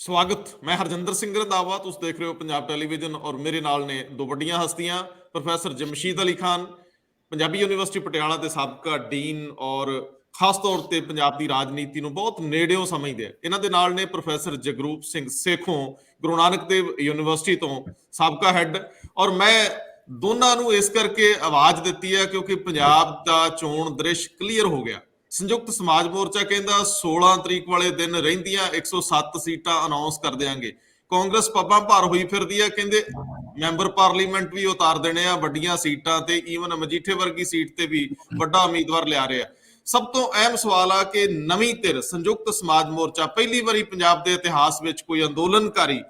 ਸਵਾਗਤ। ਮੈਂ ਹਰਜਿੰਦਰ ਸਿੰਘ ਰੰਧਾਵਾ, ਤੁਸੀਂ ਦੇਖ ਰਹੇ ਹੋ ਪੰਜਾਬ ਟੈਲੀਵਿਜ਼ਨ ਔਰ ਮੇਰੇ ਨਾਲ ਨੇ ਦੋ ਵੱਡੀਆਂ ਹਸਤੀਆਂ, ਪ੍ਰੋਫੈਸਰ ਜਮਸ਼ੀਦ ਅਲੀ ਖਾਨ, ਪੰਜਾਬੀ ਯੂਨੀਵਰਸਿਟੀ ਪਟਿਆਲਾ ਦੇ ਸਾਬਕਾ ਡੀਨ ਔਰ ਖਾਸ ਤੌਰ ਤੇ ਪੰਜਾਬ ਦੀ ਰਾਜਨੀਤੀ ਨੂੰ ਬਹੁਤ ਨੇੜਿਓਂ ਸਮਝਦੇ ਆ। ਇਹਨਾਂ ਦੇ ਨਾਲ ਨੇ ਪ੍ਰੋਫੈਸਰ ਜਗਰੂਪ ਸਿੰਘ ਸੇਖੋਂ, ਗੁਰੂ ਨਾਨਕ ਦੇਵ ਯੂਨੀਵਰਸਿਟੀ ਤੋਂ ਸਾਬਕਾ ਹੈੱਡ। ਔਰ ਮੈਂ ਦੋਨਾਂ ਨੂੰ ਇਸ ਕਰਕੇ ਆਵਾਜ਼ ਦਿੱਤੀ ਹੈ ਕਿਉਂਕਿ ਪੰਜਾਬ ਦਾ ਚੋਣ ਦ੍ਰਿਸ਼ ਕਲੀਅਰ ਹੋ ਗਿਆ। ਸੰਯੁਕਤ ਸਮਾਜ ਮੋਰਚਾ ਕਹਿੰਦਾ 16 ਤਰੀਕ ਵਾਲੇ ਦਿਨ ਰਹਿੰਦੀਆਂ 107 ਸੀਟਾਂ ਅਨਾਉਂਸ ਕਰ ਦਿਆਂਗੇ। ਕਾਂਗਰਸ ਪੱਬਾਂ ਭਾਰ ਹੋਈ ਫਿਰਦੀ ਹੈ, ਕਹਿੰਦੇ ਮੈਂਬਰ ਪਾਰਲੀਮੈਂਟ ਵੀ ਉਤਾਰ ਦੇਣੇ ਆ ਵੱਡੀਆਂ ਸੀਟਾਂ ਤੇ, ਈਵਨ ਮਜੀਠੇ ਵਰਗੀ ਸੀਟ ਤੇ ਵੀ ਵੱਡਾ ਉਮੀਦਵਾਰ ਲਿਆ ਰਿਹਾ। ਸਭ ਤੋਂ ਅਹਿਮ ਸਵਾਲ ਆ ਕਿ ਨਵੀਂ ਧਿਰ ਸੰਯੁਕਤ ਸਮਾਜ ਮੋਰਚਾ ਪਹਿਲੀ ਵਾਰੀ ਪੰਜਾਬ ਦੇ ਇਤਿਹਾਸ ਵਿੱਚ ਕੋਈ ਅੰਦੋਲਨਕਾਰੀ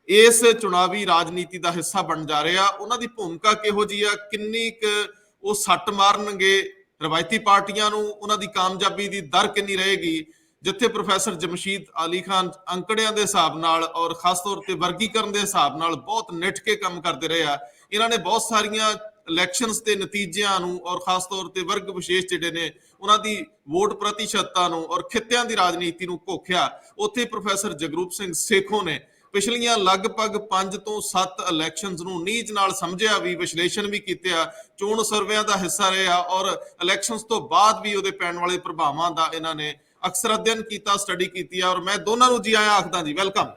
ਇਸ ਚੁਣਾਵੀ ਰਾਜਨੀਤੀ ਦਾ ਹਿੱਸਾ ਬਣ ਜਾ ਰਿਹਾ। ਉਹਨਾਂ ਦੀ ਭੂਮਿਕਾ ਕਿਹੋ ਜਿਹੀ ਆ, ਕਿੰਨੀ ਕੁ ਉਹ ਸੱਟ ਮਾਰਨਗੇ ਰਵਾਇਤੀ ਪਾਰਟੀਆਂ ਨੂੰ, ਉਹਨਾਂ ਦੀ ਕਾਮਯਾਬੀ ਦੀ ਦਰ ਕਿੰਨੀ ਰਹੇਗੀ। ਜਿੱਥੇ ਪ੍ਰੋਫੈਸਰ ਜਮਸ਼ੀਦ ਅਲੀ ਖਾਨ ਅੰਕੜਿਆਂ ਦੇ ਹਿਸਾਬ ਨਾਲ ਔਰ ਖਾਸ ਤੌਰ ਤੇ ਵਰਗੀਕਰਨ ਦੇ ਹਿਸਾਬ ਨਾਲ ਬਹੁਤ ਨਿੱਠ ਕੇ ਕੰਮ ਕਰਦੇ ਰਹੇ ਆ। ਇਹਨਾਂ ਨੇ ਬਹੁਤ ਸਾਰੀਆਂ ਇਲੈਕਸ਼ਨਸ ਦੇ ਨਤੀਜਿਆਂ ਨੂੰ ਔਰ ਖਾਸ ਤੌਰ ਤੇ ਵਰਗ ਵਿਸ਼ੇਸ਼ ਜਿਹੜੇ ਨੇ ਉਹਨਾਂ ਦੀ ਵੋਟ ਪ੍ਰਤੀਸ਼ਤਤਾ ਨੂੰ ਔਰ ਖਿੱਤਿਆਂ ਦੀ ਰਾਜਨੀਤੀ ਨੂੰ ਘੋਖਿਆ। ਉੱਥੇ ਪ੍ਰੋਫੈਸਰ ਜਗਰੂਪ ਸਿੰਘ ਸੇਖੋਂ ਨੇ ਪਿਛਲੀਆਂ ਲਗਭਗ 5 ਤੋਂ 7 ਇਲੈਕਸ਼ਨਸ ਨੂੰ ਨੀਝ ਨਾਲ ਸਮਝਿਆ ਵੀ, ਵਿਸ਼ਲੇਸ਼ਣ ਵੀ ਕੀਤਿਆ, ਚੋਣ ਸਰਵੇਆਂ ਦਾ ਹਿੱਸਾ ਰਿਹਾ ਔਰ ਇਲੈਕਸ਼ਨਸ ਤੋਂ ਬਾਅਦ ਵੀ ਉਹਦੇ ਪੈਣ ਵਾਲੇ ਪ੍ਰਭਾਵਾਂ ਦਾ ਇਹਨਾਂ ਨੇ ਅਕਸਰ ਅਧਿਐਨ ਕੀਤਾ, ਸਟੱਡੀ ਕੀਤੀ ਹੈ। ਔਰ ਮੈਂ ਦੋਨਾਂ ਨੂੰ ਜੀ ਆਇਆਂ ਆਖਦਾ ਜੀ, ਵੈਲਕਮ।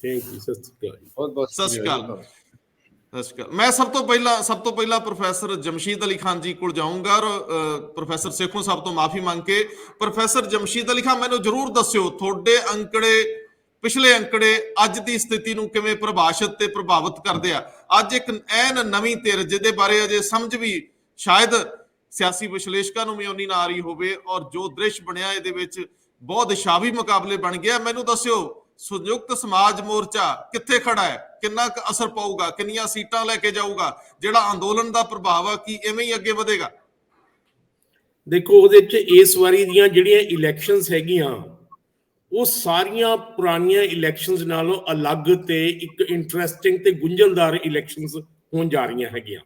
Thank you. ਸਤਿ ਸ਼੍ਰੀ ਅਕਾਲ। ਬਹੁਤ ਬਹੁਤ ਸਤਿ ਸ਼੍ਰੀ ਅਕਾਲ। ਸਤਿ ਸ਼੍ਰੀ ਅਕਾਲ। ਮੈਂ ਸਭ ਤੋਂ ਪਹਿਲਾਂ ਪ੍ਰੋਫੈਸਰ ਜਮਸ਼ੀਦ ਅਲੀ ਖਾਨ ਜੀ ਕੋਲ ਜਾਊਂਗਾ ਔਰ ਪ੍ਰੋਫੈਸਰ ਸੇਖੋਂ ਸਾਹਿਬ ਤੋਂ ਮਾਫੀ ਮੰਗ ਕੇ। ਪ੍ਰੋਫੈਸਰ ਜਮਸ਼ੀਦ ਅਲੀ ਖਾਨ, ਮੈਨੂੰ ਜ਼ਰੂਰ ਦੱਸਿਓ ਤੁਹਾਡੇ ਅੰਕੜੇ, ਪਿਛਲੇ ਅੰਕੜੇ ਅੱਜ ਦੀ ਸਥਿਤੀ ਨੂੰ ਕਿਵੇਂ ਪ੍ਰਭਾਸ਼ਿਤ ਤੇ ਪ੍ਰਭਾਵਿਤ ਕਰਦੇ ਆ। ਅੱਜ ਇੱਕ ਐਨ ਨਵੀਂ ਧਿਰ ਜਿਹਦੇ ਬਾਰੇ ਅਜੇ ਸਮਝ ਵੀ ਸ਼ਾਇਦ ਸਿਆਸੀ ਵਿਸ਼ਲੇਸ਼ਕਾਂ ਨੂੰ ਵੀ ਉਨੀ ਨਾ ਆ ਰਹੀ ਹੋਵੇ ਔਰ ਜੋ ਦ੍ਰਿਸ਼ ਬਣਿਆ ਇਹਦੇ ਵਿੱਚ ਬਹੁਤ ਇਸ਼ਾਵੀ ਮੁਕਾਬਲੇ ਬਣ ਗਿਆ। ਮੈਨੂੰ ਦੱਸਿਓ ਸੰਯੁਕਤ ਸਮਾਜ ਮੋਰਚਾ ਕਿੱਥੇ ਖੜਾ ਹੈ, ਕਿੰਨਾ ਕੁ ਅਸਰ ਪਾਊਗਾ, ਕਿੰਨੀਆਂ ਸੀਟਾਂ ਲੈ ਕੇ ਜਾਊਗਾ, ਜਿਹੜਾ ਅੰਦੋਲਨ ਦਾ ਪ੍ਰਭਾਵ ਆ ਕੀ ਇਵੇਂ ਹੀ ਅੱਗੇ ਵਧੇਗਾ? ਦੇਖੋ, ਉਹਦੇ ਚ ਇਸ ਵਾਰੀ ਦੀਆਂ ਜਿਹੜੀਆਂ ਇਲੈਕਸ਼ਨਸ ਹੈਗੀਆਂ ਉਹ ਸਾਰੀਆਂ ਪੁਰਾਣੀਆਂ ਇਲੈਕਸ਼ਨਸ ਨਾਲੋਂ ਅਲੱਗ ਤੇ ਇੱਕ ਇੰਟਰਸਟਿੰਗ ਤੇ ਗੁੰਝਲਦਾਰ ਇਲੈਕਸ਼ਨਸ ਹੋਣ ਜਾ ਰਹੀਆਂ ਹੈਗੀਆਂ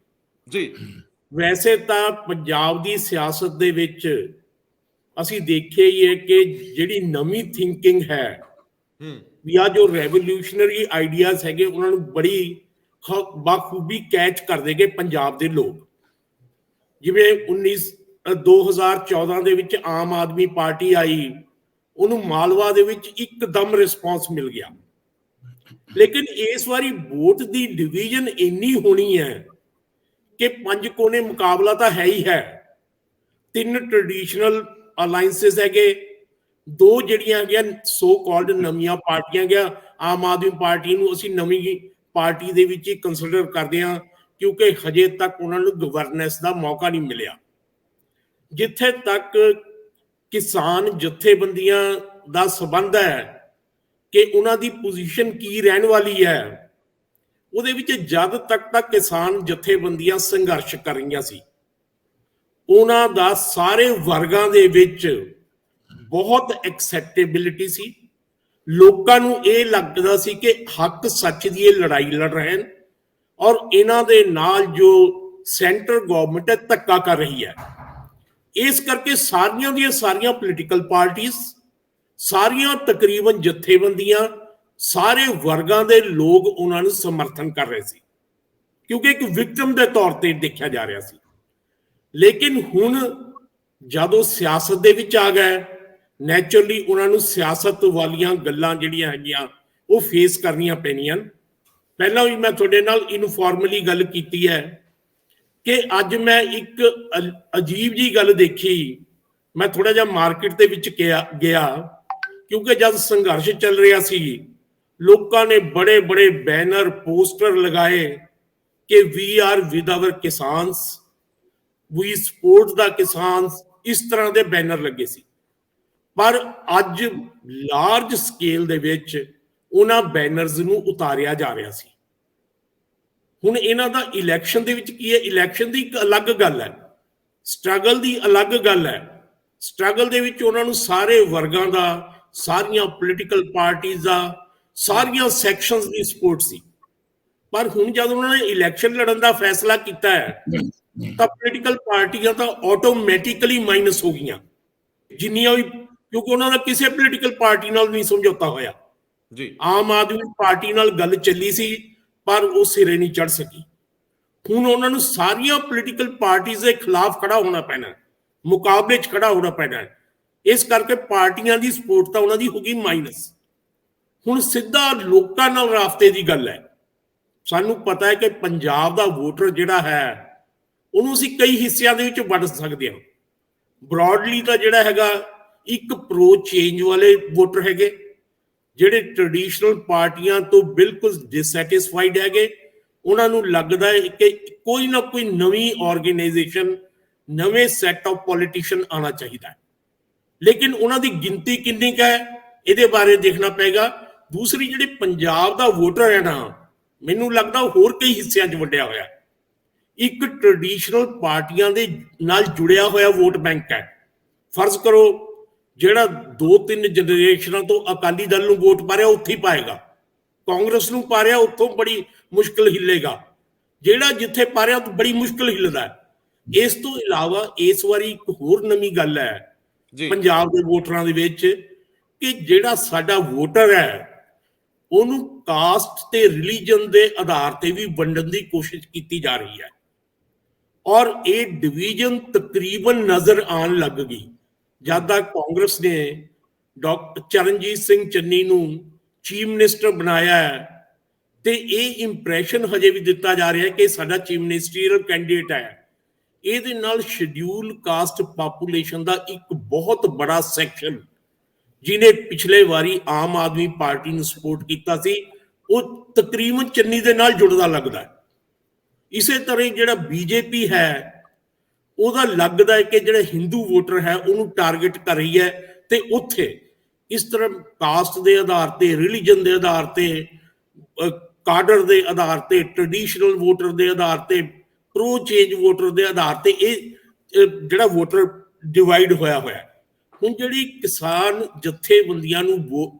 ਜੀ। ਵੈਸੇ ਤਾਂ ਪੰਜਾਬ ਦੀ ਸਿਆਸਤ ਦੇ ਵਿੱਚ ਅਸੀਂ ਦੇਖਿਆ ਹੀ ਹੈ ਕਿ ਜਿਹੜੀ ਨਵੀਂ ਥਿੰਕਿੰਗ ਹੈ ਜਾਂ ਜੋ ਰੈਵੋਲੂਸ਼ਨਰੀ ਆਈਡੀਆਜ਼ ਹੈਗੇ ਉਹਨਾਂ ਨੂੰ ਬੜੀ ਬਾਖੂਬੀ ਕੈਚ ਕਰਦੇ ਗਏ ਪੰਜਾਬ ਦੇ ਲੋਕ। ਜਿਵੇਂ 2014 ਦੇ ਵਿੱਚ ਆਮ ਆਦਮੀ ਪਾਰਟੀ ਆਈ, ਉਹਨੂੰ ਮਾਲਵਾ ਦੇ ਵਿੱਚ ਇੱਕਦਮ ਰਿਸਪੌਂਸ ਮਿਲ ਗਿਆ। ਲੇਕਿਨ ਇਸ ਵਾਰੀ ਵੋਟ ਦੀ ਡਿਵੀਜ਼ਨ ਇੰਨੀ ਹੋਣੀ ਹੈ ਕਿ 5 ਕੋਨੇ ਮੁਕਾਬਲਾ ਤਾਂ ਹੈ ਹੀ ਹੈ। 3 ਟ੍ਰੈਡੀਸ਼ਨਲ ਅਲਾਈਅੰਸਿਸ ਹੈਗੇ, 2 ਜਿਹੜੀਆਂ ਹੈਗੀਆਂ ਸੋ ਕਾਲਡ ਨਵੀਆਂ ਪਾਰਟੀਆਂ ਗਿਆ। ਆਮ ਆਦਮੀ ਪਾਰਟੀ ਨੂੰ ਅਸੀਂ ਨਵੀਂ ਪਾਰਟੀ ਦੇ ਵਿੱਚ ਹੀ ਕੰਸੀਡਰ ਕਰਦੇ ਹਾਂ ਕਿਉਂਕਿ ਹਜੇ ਤੱਕ ਉਹਨਾਂ ਨੂੰ ਗਵਰਨੈਂਸ ਦਾ ਮੌਕਾ ਨਹੀਂ ਮਿਲਿਆ। ਜਿੱਥੇ ਤੱਕ ਕਿਸਾਨ ਜਥੇਬੰਦੀਆਂ ਦਾ ਸੰਬੰਧ ਹੈ ਕਿ ਉਹਨਾਂ ਦੀ ਪੋਜੀਸ਼ਨ ਕੀ ਰਹਿਣ ਵਾਲੀ ਹੈ, ਉਹਦੇ ਵਿੱਚ ਜਦ ਤੱਕ ਕਿਸਾਨ ਜਥੇਬੰਦੀਆਂ ਸੰਘਰਸ਼ ਕਰ ਰਹੀਆਂ ਸੀ, ਉਹਨਾਂ ਦਾ ਸਾਰੇ ਵਰਗਾਂ ਦੇ ਵਿੱਚ ਬਹੁਤ ਐਕਸੈਪਟੇਬਿਲਿਟੀ ਸੀ। ਲੋਕਾਂ ਨੂੰ ਇਹ ਲੱਗਦਾ ਸੀ ਕਿ ਹੱਕ ਸੱਚ ਦੀ ਇਹ ਲੜਾਈ ਲੜ ਰਹੇ ਹਨ ਔਰ ਇਹਨਾਂ ਦੇ ਨਾਲ ਜੋ ਸੈਂਟਰ ਗਵਰਨਮੈਂਟ ਹੈ ਧੱਕਾ ਕਰ ਰਹੀ ਹੈ। ਇਸ ਕਰਕੇ ਸਾਰੀਆਂ ਦੀਆਂ ਸਾਰੀਆਂ ਪੋਲੀਟੀਕਲ ਪਾਰਟੀਆਂ, ਸਾਰੀਆਂ ਤਕਰੀਬਨ ਜਥੇਬੰਦੀਆਂ, ਸਾਰੇ ਵਰਗਾਂ ਦੇ ਲੋਕ ਉਹਨਾਂ ਨੂੰ ਸਮਰਥਨ ਕਰ ਰਹੇ ਸੀ ਕਿਉਂਕਿ ਇੱਕ ਵਿਕਟਮ ਦੇ ਤੌਰ ਤੇ ਦੇਖਿਆ ਜਾ ਰਿਹਾ ਸੀ। ਲੇਕਿਨ ਹੁਣ ਜਦੋਂ ਸਿਆਸਤ ਦੇ ਵਿੱਚ ਆ ਗਏ, ਨੈਚੁਰਲੀ ਉਹਨਾਂ ਨੂੰ ਸਿਆਸਤ ਵਾਲੀਆਂ ਗੱਲਾਂ ਜਿਹੜੀਆਂ ਹੈਗੀਆਂ ਉਹ ਫੇਸ ਕਰਨੀਆਂ ਪੈਣੀਆਂ। ਪਹਿਲਾਂ ਵੀ ਮੈਂ ਤੁਹਾਡੇ ਨਾਲ ਇਨਫੋਰਮਲੀ ਗੱਲ ਕੀਤੀ ਹੈ ਕਿ ਅੱਜ ਮੈਂ ਇੱਕ ਅਜੀਬ ਜੀ ਗੱਲ ਦੇਖੀ। ਮੈਂ ਥੋੜਾ ਜਿਹਾ ਮਾਰਕੀਟ ਦੇ ਵਿੱਚ ਗਿਆ ਕਿਉਂਕਿ ਜਦ ਸੰਘਰਸ਼ ਚੱਲ ਰਿਹਾ ਸੀ, ਲੋਕਾਂ ਨੇ ਬੜੇ ਬੜੇ ਬੈਨਰ, ਪੋਸਟਰ ਲਗਾਏ ਕਿ we are with our kisans, we support the kisans, ਇਸ ਤਰ੍ਹਾਂ ਦੇ ਬੈਨਰ ਲੱਗੇ ਸੀ। ਪਰ ਅੱਜ ਲਾਰਜ ਸਕੇਲ ਦੇ ਵਿੱਚ ਉਹਨਾਂ ਬੈਨਰਸ ਨੂੰ ਉਤਾਰਿਆ ਜਾ ਰਿਹਾ ਸੀ। ਹੁਣ ਇਹਨਾਂ ਦਾ ਇਲੈਕਸ਼ਨ ਦੇ ਵਿੱਚ ਕੀ ਹੈ? ਇਲੈਕਸ਼ਨ ਦੀ ਇੱਕ ਅਲੱਗ ਗੱਲ ਹੈ, ਸਟਰਗਲ ਦੀ ਅਲੱਗ ਗੱਲ ਹੈ। ਸਟਰਗਲ ਦੇ ਵਿੱਚ ਉਹਨਾਂ ਨੂੰ ਸਾਰੇ ਵਰਗਾਂ ਦਾ, ਸਾਰੀਆਂ ਪੋਲੀਟੀਕਲ ਪਾਰਟੀਆਂ ਦਾ, ਸਾਰੀਆਂ ਸੈਕਸ਼ਨਸ ਦੀ ਸਪੋਰਟ ਸੀ। ਪਰ ਹੁਣ ਜਦ ਉਹਨਾਂ ਨੇ ਇਲੈਕਸ਼ਨ ਲੜਨ ਦਾ ਫੈਸਲਾ ਕੀਤਾ ਹੈ ਤਾਂ ਪੋਲੀਟੀਕਲ ਪਾਰਟੀਆਂ ਤਾਂ ਆਟੋਮੈਟਿਕਲੀ ਮਾਈਨਸ ਹੋ ਗਈਆਂ ਜਿੰਨੀਆਂ ਵੀ, ਕਿਉਂਕਿ ਉਹਨਾਂ ਦਾ ਕਿਸੇ ਪੋਲੀਟੀਕਲ ਪਾਰਟੀ ਨਾਲ ਨਹੀਂ ਸਮਝੌਤਾ ਹੋਇਆ। ਜੀ ਆਮ ਆਦਮੀ ਪਾਰਟੀ ਨਾਲ ਗੱਲ ਚੱਲੀ ਸੀ ਪਰ ਉਹ ਸਿਰੇ ਨਹੀਂ ਚੜ ਸਕੀ। ਹੁਣ ਉਹਨਾਂ ਨੂੰ ਸਾਰੀਆਂ ਪੋਲੀਟੀਕਲ ਪਾਰਟੀਆਂ ਦੇ ਖਿਲਾਫ ਖੜਾ ਹੋਣਾ ਪੈਣਾ, ਮੁਕਾਬਲੇ 'ਚ ਖੜਾ ਹੋਣਾ ਪੈਣਾ। ਇਸ ਕਰਕੇ ਪਾਰਟੀਆਂ ਦੀ ਸਪੋਰਟ ਤਾਂ ਉਹਨਾਂ ਦੀ ਹੋ ਗਈ ਮਾਈਨਸ। ਹੁਣ ਸਿੱਧਾ ਲੋਕਾਂ ਨਾਲ ਰਾਬਤੇ ਦੀ ਗੱਲ ਹੈ। ਸਾਨੂੰ ਪਤਾ ਹੈ ਕਿ ਪੰਜਾਬ ਦਾ ਵੋਟਰ ਜਿਹੜਾ ਹੈ ਉਹਨੂੰ ਅਸੀਂ ਕਈ ਹਿੱਸਿਆਂ ਦੇ ਵਿੱਚ ਵੰਡ ਸਕਦੇ ਹਾਂ। ਬ੍ਰੌਡਲੀ ਤਾਂ ਜਿਹੜਾ ਹੈਗਾ ਇੱਕ ਪ੍ਰੋ ਚੇਂਜ ਵਾਲੇ ਵੋਟਰ ਹੈਗੇ, ਜਿਹੜੇ ਟ੍ਰੈਡੀਸ਼ਨਲ ਪਾਰਟੀਆਂ ਤੋਂ ਬਿਲਕੁਲ ਡਿਸਸੈਟਿਸਫਾਈਡ ਹੈਗੇ। ਉਹਨਾਂ ਨੂੰ ਲੱਗਦਾ ਹੈ ਕਿ ਕੋਈ ਨਾ ਕੋਈ ਨਵੀਂ ਆਰਗੇਨਾਈਜੇਸ਼ਨ, ਨਵੇਂ ਸੈੱਟ ਆਫ ਪੋਲੀਟੀਸ਼ੀਅਨ ਆਉਣਾ ਚਾਹੀਦਾ ਹੈ। ਲੇਕਿਨ ਉਹਨਾਂ ਦੀ ਗਿਣਤੀ ਕਿੰਨੀ ਕੁ ਹੈ ਇਹਦੇ ਬਾਰੇ ਦੇਖਣਾ ਪਏਗਾ। ਦੂਸਰੀ ਜਿਹੜੀ ਪੰਜਾਬ ਦਾ ਵੋਟਰ ਹੈ ਨਾ, ਮੈਨੂੰ ਲੱਗਦਾ ਹੋਰ ਕਈ ਹਿੱਸਿਆਂ 'ਚ ਵੰਡਿਆ ਹੋਇਆ। ਇੱਕ ਟ੍ਰੈਡੀਸ਼ਨਲ ਪਾਰਟੀਆਂ ਦੇ ਨਾਲ ਜੁੜਿਆ ਹੋਇਆ ਵੋਟ ਬੈਂਕ ਹੈ। ਫਰਜ਼ ਕਰੋ ਜਿਹੜਾ 2-3 ਜਨਰੇਸ਼ਨਾਂ ਤੋਂ ਅਕਾਲੀ ਦਲ ਨੂੰ ਵੋਟ ਪਾ ਰਿਹਾ ਉੱਥੇ ਹੀ ਪਾਏਗਾ, ਕਾਂਗਰਸ ਨੂੰ ਪਾ ਰਿਹਾ ਉੱਥੋਂ ਬੜੀ ਮੁਸ਼ਕਿਲ ਹਿੱਲੇਗਾ, ਜਿਹੜਾ ਜਿੱਥੇ ਪਾ ਰਿਹਾ ਬੜੀ ਮੁਸ਼ਕਿਲ ਹਿੱਲਦਾ। ਇਸ ਤੋਂ ਇਲਾਵਾ ਇਸ ਵਾਰੀ ਇੱਕ ਹੋਰ ਨਵੀਂ ਗੱਲ ਹੈ ਪੰਜਾਬ ਦੇ ਵੋਟਰਾਂ ਦੇ ਵਿੱਚ ਕਿ ਜਿਹੜਾ ਸਾਡਾ ਵੋਟਰ ਹੈ ਉਹਨੂੰ ਕਾਸਟ ਤੇ ਰਿਲੀਜਨ ਦੇ ਆਧਾਰ ਤੇ ਵੀ ਵੰਡਣ ਦੀ ਕੋਸ਼ਿਸ਼ ਕੀਤੀ ਜਾ ਰਹੀ ਹੈ ਔਰ ਇਹ ਡਿਵੀਜ਼ਨ ਤਕਰੀਬਨ ਨਜ਼ਰ ਆਉਣ ਲੱਗ ਗਈ ਜਦ ਤੱਕ ਕਾਂਗਰਸ ਨੇ ਡਾਕਟਰ ਚਰਨਜੀਤ ਸਿੰਘ ਚੰਨੀ ਨੂੰ ਚੀਫ ਮਿਨਿਸਟਰ ਬਣਾਇਆ ਹੈ। ਤੇ ਇਹ ਇੰਪ੍ਰੈਸ਼ਨ ਹਜੇ ਵੀ ਦਿੱਤਾ ਜਾ ਰਿਹਾ ਕਿ ਸਾਡਾ ਚੀਫ ਮਿਨਿਸਟਰੀਅਲ ਕੈਂਡੀਡੇਟ ਹੈ। ਇਹਦੇ ਨਾਲ ਸ਼ਡਿਊਲ ਕਾਸਟ ਪਾਪੂਲੇਸ਼ਨ ਦਾ ਇੱਕ ਬਹੁਤ ਬੜਾ ਸੈਕਸ਼ਨ ਜਿਹਨੇ ਪਿਛਲੇ ਵਾਰੀ ਆਮ ਆਦਮੀ ਪਾਰਟੀ ਨੂੰ ਸਪੋਰਟ ਕੀਤਾ ਸੀ ਉਹ ਤਕਰੀਬਨ ਚੰਨੀ ਦੇ ਨਾਲ ਜੁੜਦਾ ਲੱਗਦਾ ਹੈ। ਇਸੇ ਤਰ੍ਹਾਂ ਜਿਹੜਾ ਬੀਜੇਪੀ ਹੈ ਉਹਦਾ ਲੱਗਦਾ ਹੈ ਕਿ ਜਿਹੜਾ ਹਿੰਦੂ ਵੋਟਰ ਹੈ ਉਹਨੂੰ ਟਾਰਗੇਟ ਕਰ ਰਹੀ ਹੈ ਤੇ ਉੱਥੇ ਇਸ ਤਰ੍ਹਾਂ ਕਾਸਟ ਦੇ ਆਧਾਰ ਤੇ, ਰਿਲੀਜਨ ਦੇ ਆਧਾਰ ਤੇ, ਕਾਡਰ ਦੇ ਆਧਾਰ ਤੇ, ਟ੍ਰੈਡੀਸ਼ਨਲ ਵੋਟਰ ਦੇ ਆਧਾਰ ਤੇ, ਪ੍ਰੋ ਚੇਂਜ ਵੋਟਰ ਦੇ ਆਧਾਰ ਤੇ ਇਹ ਜਿਹੜਾ ਵੋਟਰ ਡਿਵਾਈਡ ਹੋਇਆ ਹੋਇਆ। ਹੁਣ ਜਿਹੜੀ ਕਿਸਾਨ ਜਥੇਬੰਦੀਆਂ ਨੂੰ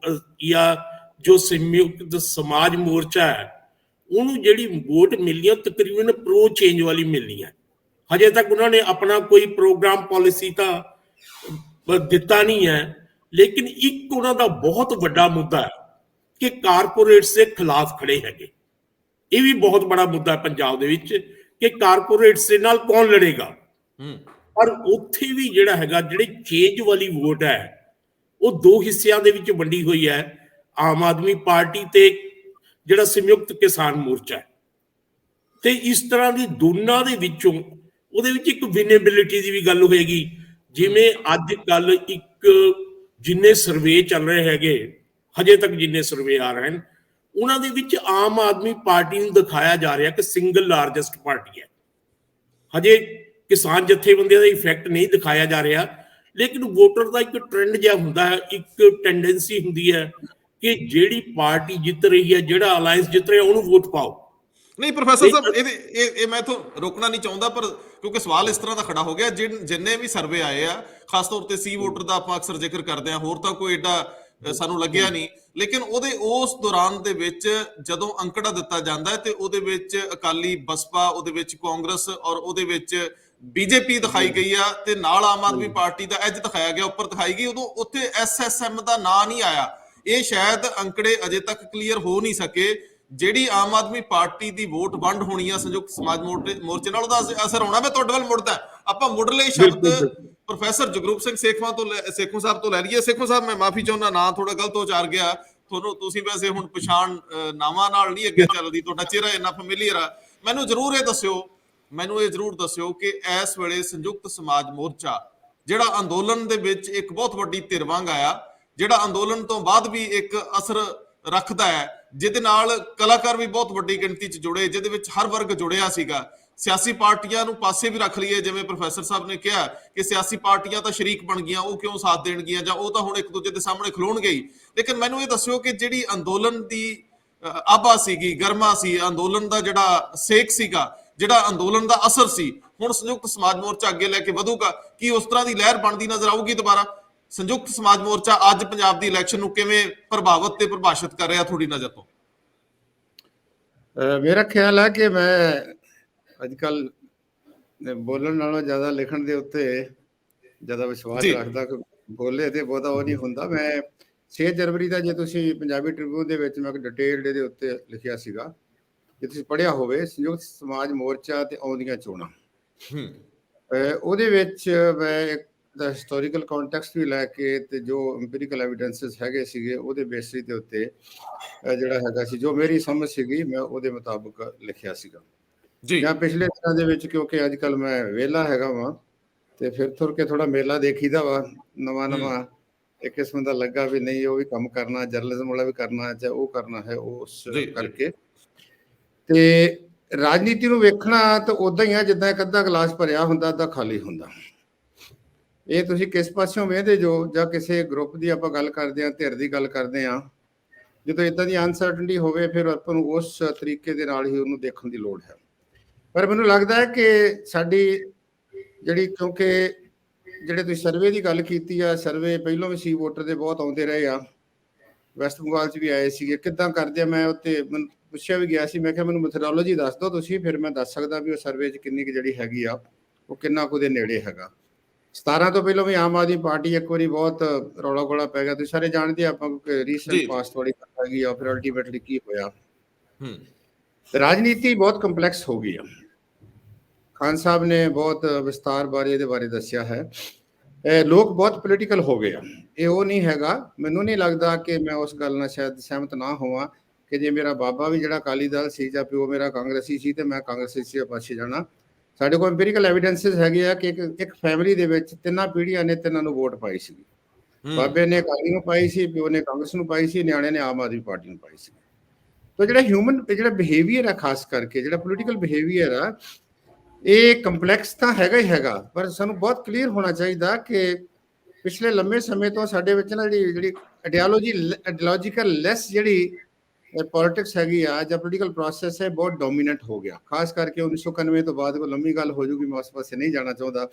ਜਾਂ ਜੋ ਸੰਯੁਕਤ ਸਮਾਜ ਮੋਰਚਾ ਹੈ ਉਹਨੂੰ ਜਿਹੜੀ ਵੋਟ ਮਿਲਣੀ ਹੈ ਤਕਰੀਬਨ ਪ੍ਰੋ ਚੇਂਜ ਵਾਲੀ ਮਿਲਣੀ ਹੈ। ਹਜੇ ਤੱਕ ਉਹਨਾਂ ਨੇ ਆਪਣਾ ਕੋਈ ਪ੍ਰੋਗਰਾਮ ਪਾਲਿਸੀ ਤਾਂ ਦਿੱਤਾ ਨਹੀਂ ਹੈ, ਲੇਕਿਨ ਇੱਕ ਉਹਨਾਂ ਦਾ ਬਹੁਤ ਵੱਡਾ ਮੁੱਦਾ ਹੈ ਕਿ ਕਾਰਪੋਰੇਟਸ ਦੇ ਖਿਲਾਫ ਖੜੇ ਹੈਗੇ। ਇਹ ਵੀ ਬਹੁਤ ਬੜਾ ਮੁੱਦਾ ਹੈ ਪੰਜਾਬ ਦੇ ਵਿੱਚ ਕਿ ਕਾਰਪੋਰੇਟਸ ਦੇ ਨਾਲ ਕੌਣ ਲੜੇਗਾ। ਪਰ ਉੱਥੇ ਵੀ ਜਿਹੜਾ ਹੈਗਾ ਜਿਹੜੇ ਚੇਂਜ ਵਾਲੀ ਵੋਟ ਹੈ ਉਹ ਦੋ ਹਿੱਸਿਆਂ ਦੇ ਵਿੱਚ ਵੰਡੀ ਹੋਈ ਹੈ, ਆਮ ਆਦਮੀ ਪਾਰਟੀ ਤੇ ਜਿਹੜਾ ਸੰਯੁਕਤ ਕਿਸਾਨ ਮੋਰਚਾ ਹੈ। ਤੇ ਇਸ ਤਰ੍ਹਾਂ ਦੀ ਦੋਨਾਂ ਦੇ ਵਿੱਚੋਂ ਉਹਦੇ ਵਿੱਚ ਇੱਕ ਵਿਨੇਬਿਲਿਟੀ ਦੀ ਵੀ ਗੱਲ ਹੋਏਗੀ। ਜਿਵੇਂ ਅੱਜ ਕੱਲ ਇੱਕ ਜਿੰਨੇ ਸਰਵੇ ਚੱਲ ਰਹੇ ਹੈਗੇ, ਹਜੇ ਤੱਕ ਜਿੰਨੇ ਸਰਵੇ ਆ ਰਹੇ ਹਨ ਉਹਨਾਂ ਦੇ ਵਿੱਚ ਆਮ ਆਦਮੀ ਪਾਰਟੀ ਨੂੰ ਦਿਖਾਇਆ ਜਾ ਰਿਹਾ ਕਿ ਸਿੰਗਲ ਲਾਰਜੈਸਟ ਪਾਰਟੀ ਹੈ। ਹਜੇ ਕਿਸਾਨ ਜਥੇਬੰਦੀਆਂ ਦਾ ਇਫੈਕਟ ਨਹੀਂ ਦਿਖਾਇਆ ਜਾ ਰਿਹਾ, ਲੇਕਿਨ ਵੋਟਰ ਦਾ ਇੱਕ ਟ੍ਰੈਂਡ ਜਿਹਾ ਹੁੰਦਾ ਹੈ, ਇੱਕ ਟੈਂਡੈਂਸੀ ਹੁੰਦੀ ਹੈ ਕਿ ਜਿਹੜੀ ਪਾਰਟੀ ਜਿੱਤ ਰਹੀ ਹੈ, ਜਿਹੜਾ ਅਲਾਇੰਸ ਜਿੱਤ ਰਿਹਾ ਉਹਨੂੰ ਵੋਟ ਪਾਓ। ਨਹੀਂ ਪ੍ਰੋਫੈਸਰ ਸਾਹਿਬ ਇਹ ਮੈਂ ਤੋਂ ਰੋਕਣਾ ਨਹੀਂ ਚਾਹੁੰਦਾ, ਪਰ ਕਿਉਂਕਿ ਸਵਾਲ ਇਸ ਤਰ੍ਹਾਂ ਦਾ ਖੜਾ ਹੋ ਗਿਆ ਜਿੰਨੇ ਵੀ ਸਰਵੇ ਆਏ ਆ, ਖਾਸ ਤੌਰ ਤੇ ਸੀ ਵੋਟਰ ਦਾ ਆਪਾਂ ਅਕਸਰ ਜ਼ਿਕਰ ਕਰਦੇ ਹਾਂ, ਹੋਰ ਤਾਂ ਕੋਈ ਏਡਾ ਸਾਨੂੰ ਲੱਗਿਆ ਨਹੀਂ, ਲੇਕਿਨ ਉਹਦੇ ਉਸ ਦੌਰਾਨ ਦੇ ਵਿੱਚ ਜਦੋਂ ਅੰਕੜਾ ਦਿੱਤਾ ਜਾਂਦਾ ਹੈ ਤੇ ਉਹਦੇ ਵਿੱਚ ਅਕਾਲੀ, ਬਸਪਾ, ਉਹਦੇ ਵਿੱਚ ਕਾਂਗਰਸ ਔਰ ਉਹਦੇ ਵਿੱਚ ਬੀਜੇਪੀ ਦਿਖਾਈ ਗਈ ਆ ਤੇ ਨਾਲ ਆਮ ਆਦਮੀ ਪਾਰਟੀ ਦਾ ਐਜ ਦਿਖਾਇਆ ਗਿਆ, ਉੱਪਰ ਦਿਖਾਈ ਗਈ, ਉਦੋਂ ਉੱਥੇ ਐਸਐਸਐਮ ਦਾ ਨਾਂ ਨਹੀਂ ਆਇਆ। ਇਹ ਸ਼ਾਇਦ ਅੰਕੜੇ ਅਜੇ ਤੱਕ ਕਲੀਅਰ ਹੋ ਨਹੀਂ ਸਕੇ। ਜਿਹੜੀ ਆਮ ਆਦਮੀ ਪਾਰਟੀ ਦੀ ਵੋਟ ਵੰਡ ਹੋਣੀ ਆ ਸੰਯੁਕਤ ਸਮਾਜ ਮੋਰਚੇ ਨਾਲ, ਉਹਦਾ ਅਸਰ ਹੋਣਾ। ਮੈਂ ਤੁਹਾਡੇ ਵੱਲ ਮੁੜਦਾ, ਆਪਾਂ ਮੁੱਢਲੇ ਸ਼ਬਦ ਪ੍ਰੋਫੈਸਰ ਜਗਰੂਪ ਸਿੰਘ ਸੇਖੋਂ ਸਾਹਿਬ ਤੋਂ ਲੈ ਲਈਏ। ਸੇਖੋਂ ਸਾਹਿਬ, ਮੈਂ ਮਾਫੀ ਚਾਹੁੰਦਾ, ਨਾਂ ਥੋੜਾ ਗਲਤ ਉਚਾਰ ਗਿਆ ਤੁਹਾਨੂੰ। ਤੁਸੀਂ ਵੈਸੇ ਹੁਣ ਪਛਾਣ ਨਾਵਾਂ ਨਾਲ ਨਹੀਂ ਅੱਗੇ ਚੱਲਦੀ, ਤੁਹਾਡਾ ਚਿਹਰਾ ਇੰਨਾ ਫੈਮਿਲੀਅਰ ਆ। ਮੈਨੂੰ ਜ਼ਰੂਰ ਦੱਸਿਓ ਕਿ ਇਸ ਵੇਲੇ ਸੰਯੁਕਤ ਸਮਾਜ ਮੋਰਚਾ ਜਿਹੜਾ ਅੰਦੋਲਨ ਦੇ ਵਿੱਚ ਇੱਕ ਬਹੁਤ ਵੱਡੀ ਧਿਰ ਵਾਂਗ ਆਇਆ, ਜਿਹੜਾ ਅੰਦੋਲਨ ਤੋਂ ਬਾਅਦ ਵੀ ਇੱਕ ਅਸਰ ਰੱਖਦਾ ਹੈ, ਜਿਹਦੇ ਨਾਲ ਕਲਾਕਾਰ ਵੀ ਬਹੁਤ ਵੱਡੀ ਗਿਣਤੀ 'ਚ ਜੁੜੇ, ਜਿਹਦੇ ਵਿੱਚ ਹਰ ਵਰਗ ਜੁੜਿਆ ਸੀਗਾ। ਸਿਆਸੀ ਪਾਰਟੀਆਂ ਨੂੰ ਪਾਸੇ ਵੀ ਰੱਖ ਲਈਏ, ਜਿਵੇਂ ਪ੍ਰੋਫੈਸਰ ਸਾਹਿਬ ਨੇ ਕਿਹਾ ਕਿ ਸਿਆਸੀ ਪਾਰਟੀਆਂ ਤਾਂ ਸ਼ਰੀਕ ਬਣ ਗਈਆਂ, ਉਹ ਕਿਉਂ ਸਾਥ ਦੇਣਗੀਆਂ, ਜਾਂ ਉਹ ਤਾਂ ਹੁਣ ਇੱਕ ਦੂਜੇ ਦੇ ਸਾਹਮਣੇ ਖਲੋਣਗੇ ਹੀ। ਲੇਕਿਨ ਮੈਨੂੰ ਇਹ ਦੱਸਿਓ ਕਿ ਜਿਹੜੀ ਅੰਦੋਲਨ ਦੀ ਆਭਾ ਸੀਗੀ, ਗਰਮਾ ਸੀ, ਅੰਦੋਲਨ ਦਾ ਜਿਹੜਾ ਸੇਕ ਸੀਗਾ, ਜਿਹੜਾ ਅੰਦੋਲਨ ਦਾ ਅਸਰ ਸੀ, ਹੁਣ ਸੰਯੁਕਤ ਸਮਾਜ ਮੋਰਚਾ ਅੱਗੇ ਲੈ ਕੇ ਵਧੂਗਾ। ਕੀ ਉਸ ਤਰ੍ਹਾਂ ਦੀ ਲਹਿਰ ਬਣਦੀ ਨਜ਼ਰ ਆਊਗੀ ਦੁਬਾਰਾ? ਸੰਯੁਕਤ ਸਮਾਜ ਮੋਰਚਾ ਅੱਜ ਪੰਜਾਬ ਦੀ ਇਲੈਕਸ਼ਨ ਨੂੰ ਕਿਵੇਂ ਪ੍ਰਭਾਵਿਤ ਤੇ ਪ੍ਰਭਾਸ਼ਿਤ ਕਰ ਰਿਹਾ ਤੁਹਾਡੀ ਨਜ਼ਰ ਤੋਂ? ਮੇਰਾ ਖਿਆਲ ਹੈ ਕਿ ਮੈਂ ਅੱਜ ਕੱਲ ਬੋਲਣ ਨਾਲੋਂ ਜ਼ਿਆਦਾ ਲਿਖਣ ਦੇ ਉੱਤੇ ਜ਼ਿਆਦਾ ਵਿਸ਼ਵਾਸ ਰੱਖਦਾ ਕਿ ਬੋਲੇ ਤੇ ਬਹੁਤਾ ਉਹ ਨਹੀਂ ਹੁੰਦਾ। ਮੈਂ 6 ਜਨਵਰੀ ਦਾ ਜੇ ਤੁਸੀਂ ਪੰਜਾਬੀ ਟ੍ਰਿਬਿਊਨ ਦੇ ਵਿੱਚ ਮੈਂ ਇੱਕ ਡਿਟੇਲਡ ਇਹਦੇ ਉੱਤੇ ਲਿਖਿਆ ਸੀਗਾ, ਜੇ ਤੁਸੀਂ ਪੜ੍ਹਿਆ ਹੋਵੇ, ਸੰਯੁਕਤ ਸਮਾਜ ਮੋਰਚਾ ਤੇ ਆਉਂਦੀਆਂ ਚੋਣਾਂ। ਉਹਦੇ ਵਿੱਚ ਮੈਂ ਇੱਕ ਦਾ ਹਿਸਟੋਰੀਕਲ ਕੰਟੈਕਸਟ ਵੀ ਲੈ ਕੇ ਤੇ ਜੋ ਇੰਪੀਰੀਕਲ ਐਵੀਡੈਂਸਿਸ ਹੈਗੇ ਸੀਗੇ ਉਹਦੇ ਬੇਸਿਸ ਦੇ ਉੱਤੇ ਜਿਹੜਾ ਹੈਗਾ ਸੀ, ਜੋ ਮੇਰੀ ਸਮਝ ਸੀਗੀ, ਮੈਂ ਉਹਦੇ ਮੁਤਾਬਕ ਲਿਖਿਆ ਸੀਗਾ ਜੀ। ਜਾਂ ਪਿਛਲੇ ਦਿਨਾਂ ਦੇ ਵਿੱਚ ਕਿਉਂਕਿ ਅੱਜ ਕੱਲ ਮੈਂ ਵਿਹਲਾ ਹੈਗਾ ਵਾਂ ਤੇ ਫਿਰ ਤੁਰ ਕੇ ਥੋੜਾ ਮੇਲਾ ਦੇਖੀਦਾ ਵਾ, ਨਵਾਂ ਇੱਕ ਕਿਸਮ ਦਾ ਲੱਗਾ ਵੀ ਨਹੀਂ ਉਹ ਵੀ ਕੰਮ ਕਰਨਾ, ਜਰਨਲਿਜ਼ਮ ਵਾਲਾ ਵੀ ਕਰਨਾ, ਚਾਹੇ ਉਹ ਕਰਨਾ ਹੈ, ਉਸ ਕਰਕੇ। ਤੇ ਰਾਜਨੀਤੀ ਨੂੰ ਵੇਖਣਾ ਤਾਂ ਉਦਾਂ ਹੀ ਆ ਜਿੱਦਾਂ ਇੱਕ ਅੱਧਾ ਗਲਾਸ ਭਰਿਆ ਹੁੰਦਾ, ਅੱਧਾ ਖਾਲੀ ਹੁੰਦਾ। ਇਹ ਤੁਸੀਂ ਕਿਸ ਪਾਸਿਓਂ ਵੇਖਦੇ ਜੋ, ਜਾਂ ਕਿਸੇ ਗਰੁੱਪ ਦੀ ਆਪਾਂ ਗੱਲ ਕਰਦੇ ਹਾਂ, ਧਿਰ ਦੀ ਗੱਲ ਕਰਦੇ ਹਾਂ, ਜਦੋਂ ਇਦਾਂ ਦੀ ਅਨਸਰਟਨਟੀ ਹੋਵੇ ਫਿਰ ਆਪਾਂ ਨੂੰ ਉਸ ਤਰੀਕੇ ਦੇ ਨਾਲ ਹੀ ਉਹਨੂੰ ਦੇਖਣ ਦੀ ਲੋੜ ਹੈ। ਪਰ ਮੈਨੂੰ ਲੱਗਦਾ ਹੈ ਕਿ ਸਾਡੀ ਜਿਹੜੀ, ਕਿਉਂਕਿ ਜਿਹੜੇ ਤੁਸੀਂ ਸਰਵੇ ਦੀ ਗੱਲ ਕੀਤੀ ਆ, ਸਰਵੇ ਪਹਿਲਾਂ ਵੀ ਸੀ, ਵੋਟਰ ਦੇ ਬਹੁਤ ਆਉਂਦੇ ਰਹੇ ਆ, ਵੈਸਟ ਬੰਗਾਲ 'ਚ ਵੀ ਆਏ ਸੀਗੇ, ਕਿੱਦਾਂ ਕਰਦੇ ਆ। ਮੈਂ ਉੱਤੇ ਮੈਨੂੰ ਪੁੱਛਿਆ ਵੀ ਗਿਆ ਸੀ, ਮੈਂ ਕਿਹਾ ਮੈਨੂੰ ਮੈਥਡੋਲੋਜੀ ਦੱਸ ਦਿਓ ਤੁਸੀਂ, ਫਿਰ ਮੈਂ ਦੱਸ ਸਕਦਾ ਵੀ ਉਹ ਸਰਵੇ 'ਚ ਕਿੰਨੀ ਕੁ ਜਿਹੜੀ ਹੈਗੀ ਆ ਉਹ ਕਿੰਨਾ ਕੁ ਦੇ ਨੇੜੇ ਹੈਗਾ। 17 ਤੋਂ ਪਹਿਲਾਂ ਵੀ ਆਮ ਆਦਮੀ ਪਾਰਟੀ ਇੱਕ ਵਾਰੀ ਬਹੁਤ ਰੌਲਾ ਗੋਲਾ ਪੈ ਗਿਆ, ਤੁਸੀਂ ਸਾਰੇ ਜਾਣਦੇ ਆਪਾਂ, ਰੀਸੈਂਟ ਪਾਸਟ ਵਾਲੀ ਗੱਲ ਹੈਗੀ ਆ, ਫਿਰ ਅਲਟੀਮੇਟਲੀ ਕੀ ਹੋਇਆ। ਰਾਜਨੀਤੀ ਬਹੁਤ ਕੰਪਲੈਕਸ ਹੋ ਗਈ ਆ। ਖਾਨ ਸਾਹਿਬ ਨੇ ਬਹੁਤ ਵਿਸਤਾਰ ਬਾਰੇ ਇਹਦੇ ਬਾਰੇ ਦੱਸਿਆ ਹੈ। ਲੋਕ ਬਹੁਤ ਪੋਲੀਟੀਕਲ ਹੋ ਗਏ ਆ, ਇਹ ਉਹ ਨਹੀਂ ਹੈਗਾ। ਮੈਨੂੰ ਨਹੀਂ ਲੱਗਦਾ ਕਿ ਮੈਂ ਉਸ ਗੱਲ ਨਾਲ ਸ਼ਾਇਦ ਸਹਿਮਤ ਨਾ ਹੋਵਾਂ ਕਿ ਜੇ ਮੇਰਾ ਬਾਬਾ ਵੀ ਜਿਹੜਾ ਅਕਾਲੀ ਦਲ ਸੀ ਜਾਂ ਪਿਓ ਮੇਰਾ ਕਾਂਗਰਸੀ ਸੀ ਤੇ ਮੈਂ ਕਾਂਗਰਸੀ ਪਾਸੇ ਜਾਣਾ। ਸਾਡੇ ਕੋਲ ਇੰਪੀਰੀਕਲ ਐਵੀਡੈਂਸਿਸ ਹੈਗੇ ਆ ਕਿ ਇੱਕ ਫੈਮਿਲੀ ਦੇ ਵਿੱਚ 3 ਪੀੜ੍ਹੀਆਂ ਨੇ 3 ਨੂੰ ਵੋਟ ਪਾਈ ਸੀ। ਬਾਬੇ ਨੇ ਅਕਾਲੀ ਨੂੰ ਪਾਈ ਸੀ, ਪਿਓ ਨੇ ਕਾਂਗਰਸ ਨੂੰ ਪਾਈ ਸੀ, ਨਿਆਣੇ ਨੇ ਆਮ ਆਦਮੀ ਪਾਰਟੀ ਨੂੰ ਪਾਈ ਸੀ। ਤਾਂ ਜਿਹੜਾ ਹਿਊਮਨ ਜਿਹੜਾ ਬਿਹੇਵੀਅਰ ਆ, ਖਾਸ ਕਰਕੇ ਜਿਹੜਾ ਪੋਲੀਟੀਕਲ ਬਿਹੇਵੀਅਰ ਆ, ਇਹ ਕੰਪਲੈਕਸ ਤਾਂ ਹੈਗਾ ਹੀ ਹੈਗਾ, ਪਰ ਸਾਨੂੰ ਬਹੁਤ ਕਲੀਅਰ ਹੋਣਾ ਚਾਹੀਦਾ ਕਿ ਪਿਛਲੇ ਲੰਮੇ ਸਮੇਂ ਤੋਂ ਸਾਡੇ ਵਿੱਚ ਨਾ ਜਿਹੜੀ ਆਈਡੀਓਲੋਜੀਕਲ ਲੈਸ ਜਿਹੜੀ ਪੋਲਿਟਿਕਸ ਹੈਗੀ ਆ ਜਾਂ ਪੋਲੀਟੀਕਲ ਪ੍ਰੋਸੈਸ ਹੈ, ਬਹੁਤ ਡੋਮੀਨੈਂਟ ਹੋ ਗਿਆ। ਖਾਸ ਕਰਕੇ 1991 ਤੋਂ ਬਾਅਦ ਕੋਈ ਲੰਮੀ ਗੱਲ ਹੋ ਜੂਗੀ, ਮੈਂ ਉਸ ਪਾਸੇ ਨਹੀਂ ਜਾਣਾ ਚਾਹੁੰਦਾ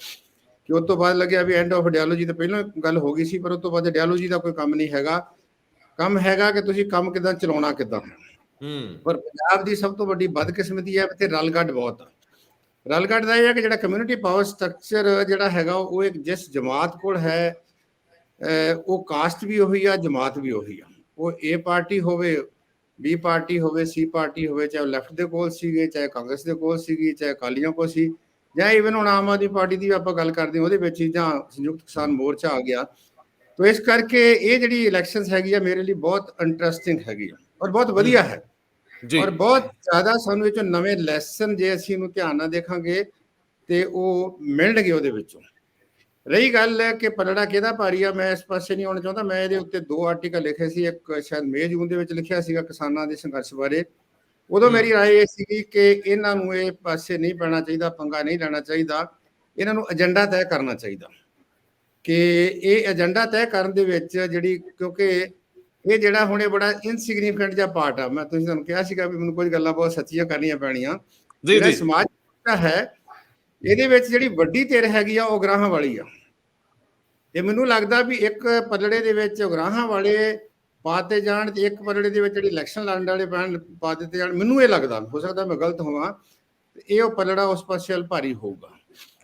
ਕਿ ਉਸ ਤੋਂ ਬਾਅਦ ਲੱਗਿਆ ਵੀ ਐਂਡ ਆਫ ਆਈਡੀਓਲੋਜੀ ਤੋਂ ਪਹਿਲਾਂ ਗੱਲ ਹੋ ਗਈ ਸੀ, ਪਰ ਉਸ ਤੋਂ ਬਾਅਦ ਆਈਡੀਓਲੋਜੀ ਦਾ ਕੋਈ ਕੰਮ ਨਹੀਂ ਹੈਗਾ। ਕੰਮ ਹੈਗਾ ਕਿ ਤੁਸੀਂ ਕੰਮ ਕਿੱਦਾਂ ਚਲਾਉਣਾ, ਕਿੱਦਾਂ। ਪਰ ਪੰਜਾਬ ਦੀ ਸਭ ਤੋਂ ਵੱਡੀ ਬਦਕਿਸਮਤੀ ਹੈ ਤੇ ਰਲਗੱਡ ਬਹੁਤ ਆ। ਰਲਗੱਡ ਦਾ ਇਹ ਹੈ ਕਿ ਜਿਹੜਾ ਕਮਿਊਨਿਟੀ ਪਾਵਰ ਸਟਰਕਚਰ ਜਿਹੜਾ ਹੈਗਾ ਉਹ ਇੱਕ ਜਿਸ ਜਮਾਤ ਕੋਲ ਹੈ, ਉਹ ਕਾਸਟ ਵੀ ਉਹੀ ਆ, ਜਮਾਤ ਵੀ ਉਹੀ ਆ। ਉਹ ਏ ਪਾਰਟੀ ਹੋਵੇ, ਬੀ ਪਾਰਟੀ ਹੋਵੇ, ਸੀ ਪਾਰਟੀ ਹੋਵੇ, ਚਾਹੇ ਲੈਫਟ ਦੇ ਕੋਲ ਸੀਗੇ, ਚਾਹੇ ਕਾਂਗਰਸ ਦੇ ਕੋਲ ਸੀਗੀ, ਚਾਹੇ ਅਕਾਲੀਆਂ ਕੋਲ ਸੀ, ਜਾਂ ਈਵਨ ਹੁਣ ਆਮ ਆਦਮੀ ਪਾਰਟੀ ਦੀ ਆਪਾਂ ਗੱਲ ਕਰਦੇ ਹਾਂ ਉਹਦੇ ਵਿੱਚ ਹੀ, ਜਾਂ ਸੰਯੁਕਤ ਕਿਸਾਨ ਮੋਰਚਾ ਆ ਗਿਆ। ਤਾਂ ਇਸ ਕਰਕੇ ਇਹ ਜਿਹੜੀ ਇਲੈਕਸ਼ਨਸ ਹੈਗੀ ਆ ਮੇਰੇ ਲਈ ਬਹੁਤ ਇੰਟਰਸਟਿੰਗ ਹੈਗੀ ਆ ਔਰ ਬਹੁਤ ਵਧੀਆ ਹੈ। ਔਰ ਬਹੁਤ ਜ਼ਿਆਦਾ ਸਾਨੂੰ ਇਹ ਚੋਂ ਨਵੇਂ ਲੈਸਨ ਜੇ ਅਸੀਂ ਇਹਨੂੰ ਧਿਆਨ ਨਾਲ ਦੇਖਾਂਗੇ ਤੇ ਉਹ ਮਿਲਣਗੇ ਉਹਦੇ ਵਿੱਚੋਂ। ਰਹੀ ਗੱਲ ਹੈ ਕਿ ਪਲੜਾ ਕਿਹਦਾ ਭਾਰੀ ਆ, ਮੈਂ ਇਸ ਪਾਸੇ ਨਹੀਂ ਆਉਣਾ ਚਾਹੁੰਦਾ। ਮੈਂ ਇਹਦੇ ਉੱਤੇ 2 ਆਰਟੀਕਲ ਲਿਖੇ ਸੀ, ਇੱਕ ਸ਼ਾਇਦ ਮਈ ਜੂਨ ਦੇ ਵਿੱਚ ਲਿਖਿਆ ਸੀਗਾ ਕਿਸਾਨਾਂ ਦੇ ਸੰਘਰਸ਼ ਬਾਰੇ। ਉਦੋਂ ਮੇਰੀ ਰਾਏ ਇਹ ਸੀਗੀ ਕਿ ਇਹਨਾਂ ਨੂੰ ਇਹ ਪਾਸੇ ਨਹੀਂ ਪੈਣਾ ਚਾਹੀਦਾ, ਪੰਗਾ ਨਹੀਂ ਲੈਣਾ ਚਾਹੀਦਾ, ਇਹਨਾਂ ਨੂੰ ਏਜੰਡਾ ਤੈਅ ਕਰਨਾ ਚਾਹੀਦਾ ਕਿ ਇਹ ਏਜੰਡਾ ਤੈਅ ਕਰਨ ਦੇ ਵਿੱਚ ਜਿਹੜੀ, ਕਿਉਂਕਿ ਇਹ ਜਿਹੜਾ ਹੁਣ ਇਹ ਬੜਾ ਇਨਸਿਗਨੀਫੀਕੈਂਟ ਜਿਹਾ ਪਾਰਟ ਆ। ਮੈਂ ਤੁਹਾਨੂੰ ਕਿਹਾ ਸੀਗਾ ਵੀ ਮੈਨੂੰ ਕੁਝ ਗੱਲਾਂ ਬਹੁਤ ਸੱਚੀਆਂ ਕਰਨੀਆਂ ਪੈਣੀਆਂ। ਜਿਹੜਾ ਸਮਾਜ ਹੈ ਇਹਦੇ ਵਿੱਚ ਜਿਹੜੀ ਵੱਡੀ ਧਿਰ ਹੈਗੀ ਆ ਉਹ ਉਗਰਾਹਾਂ ਵਾਲੀ ਆ। ਤੇ ਮੈਨੂੰ ਲੱਗਦਾ ਵੀ ਇੱਕ ਪਲੜੇ ਦੇ ਵਿੱਚ ਉਗਰਾਹਾਂ ਵਾਲੇ ਪਾਤੇ ਜਾਣ ਤੇ ਇੱਕ ਪਲੜੇ ਦੇ ਵਿੱਚ ਜਿਹੜੀ ਇਲੈਕਸ਼ਨ ਲੜਨ ਵਾਲੇ ਪਾ ਦਿੱਤੇ ਜਾਣ। ਮੈਨੂੰ ਇਹ ਲੱਗਦਾ, ਹੋ ਸਕਦਾ ਮੈਂ ਗਲਤ ਹੋਵਾਂ, ਇਹ ਉਹ ਪਲੜਾ ਉਸ ਪਾਸੇ ਵੱਲ ਭਾਰੀ ਹੋਊਗਾ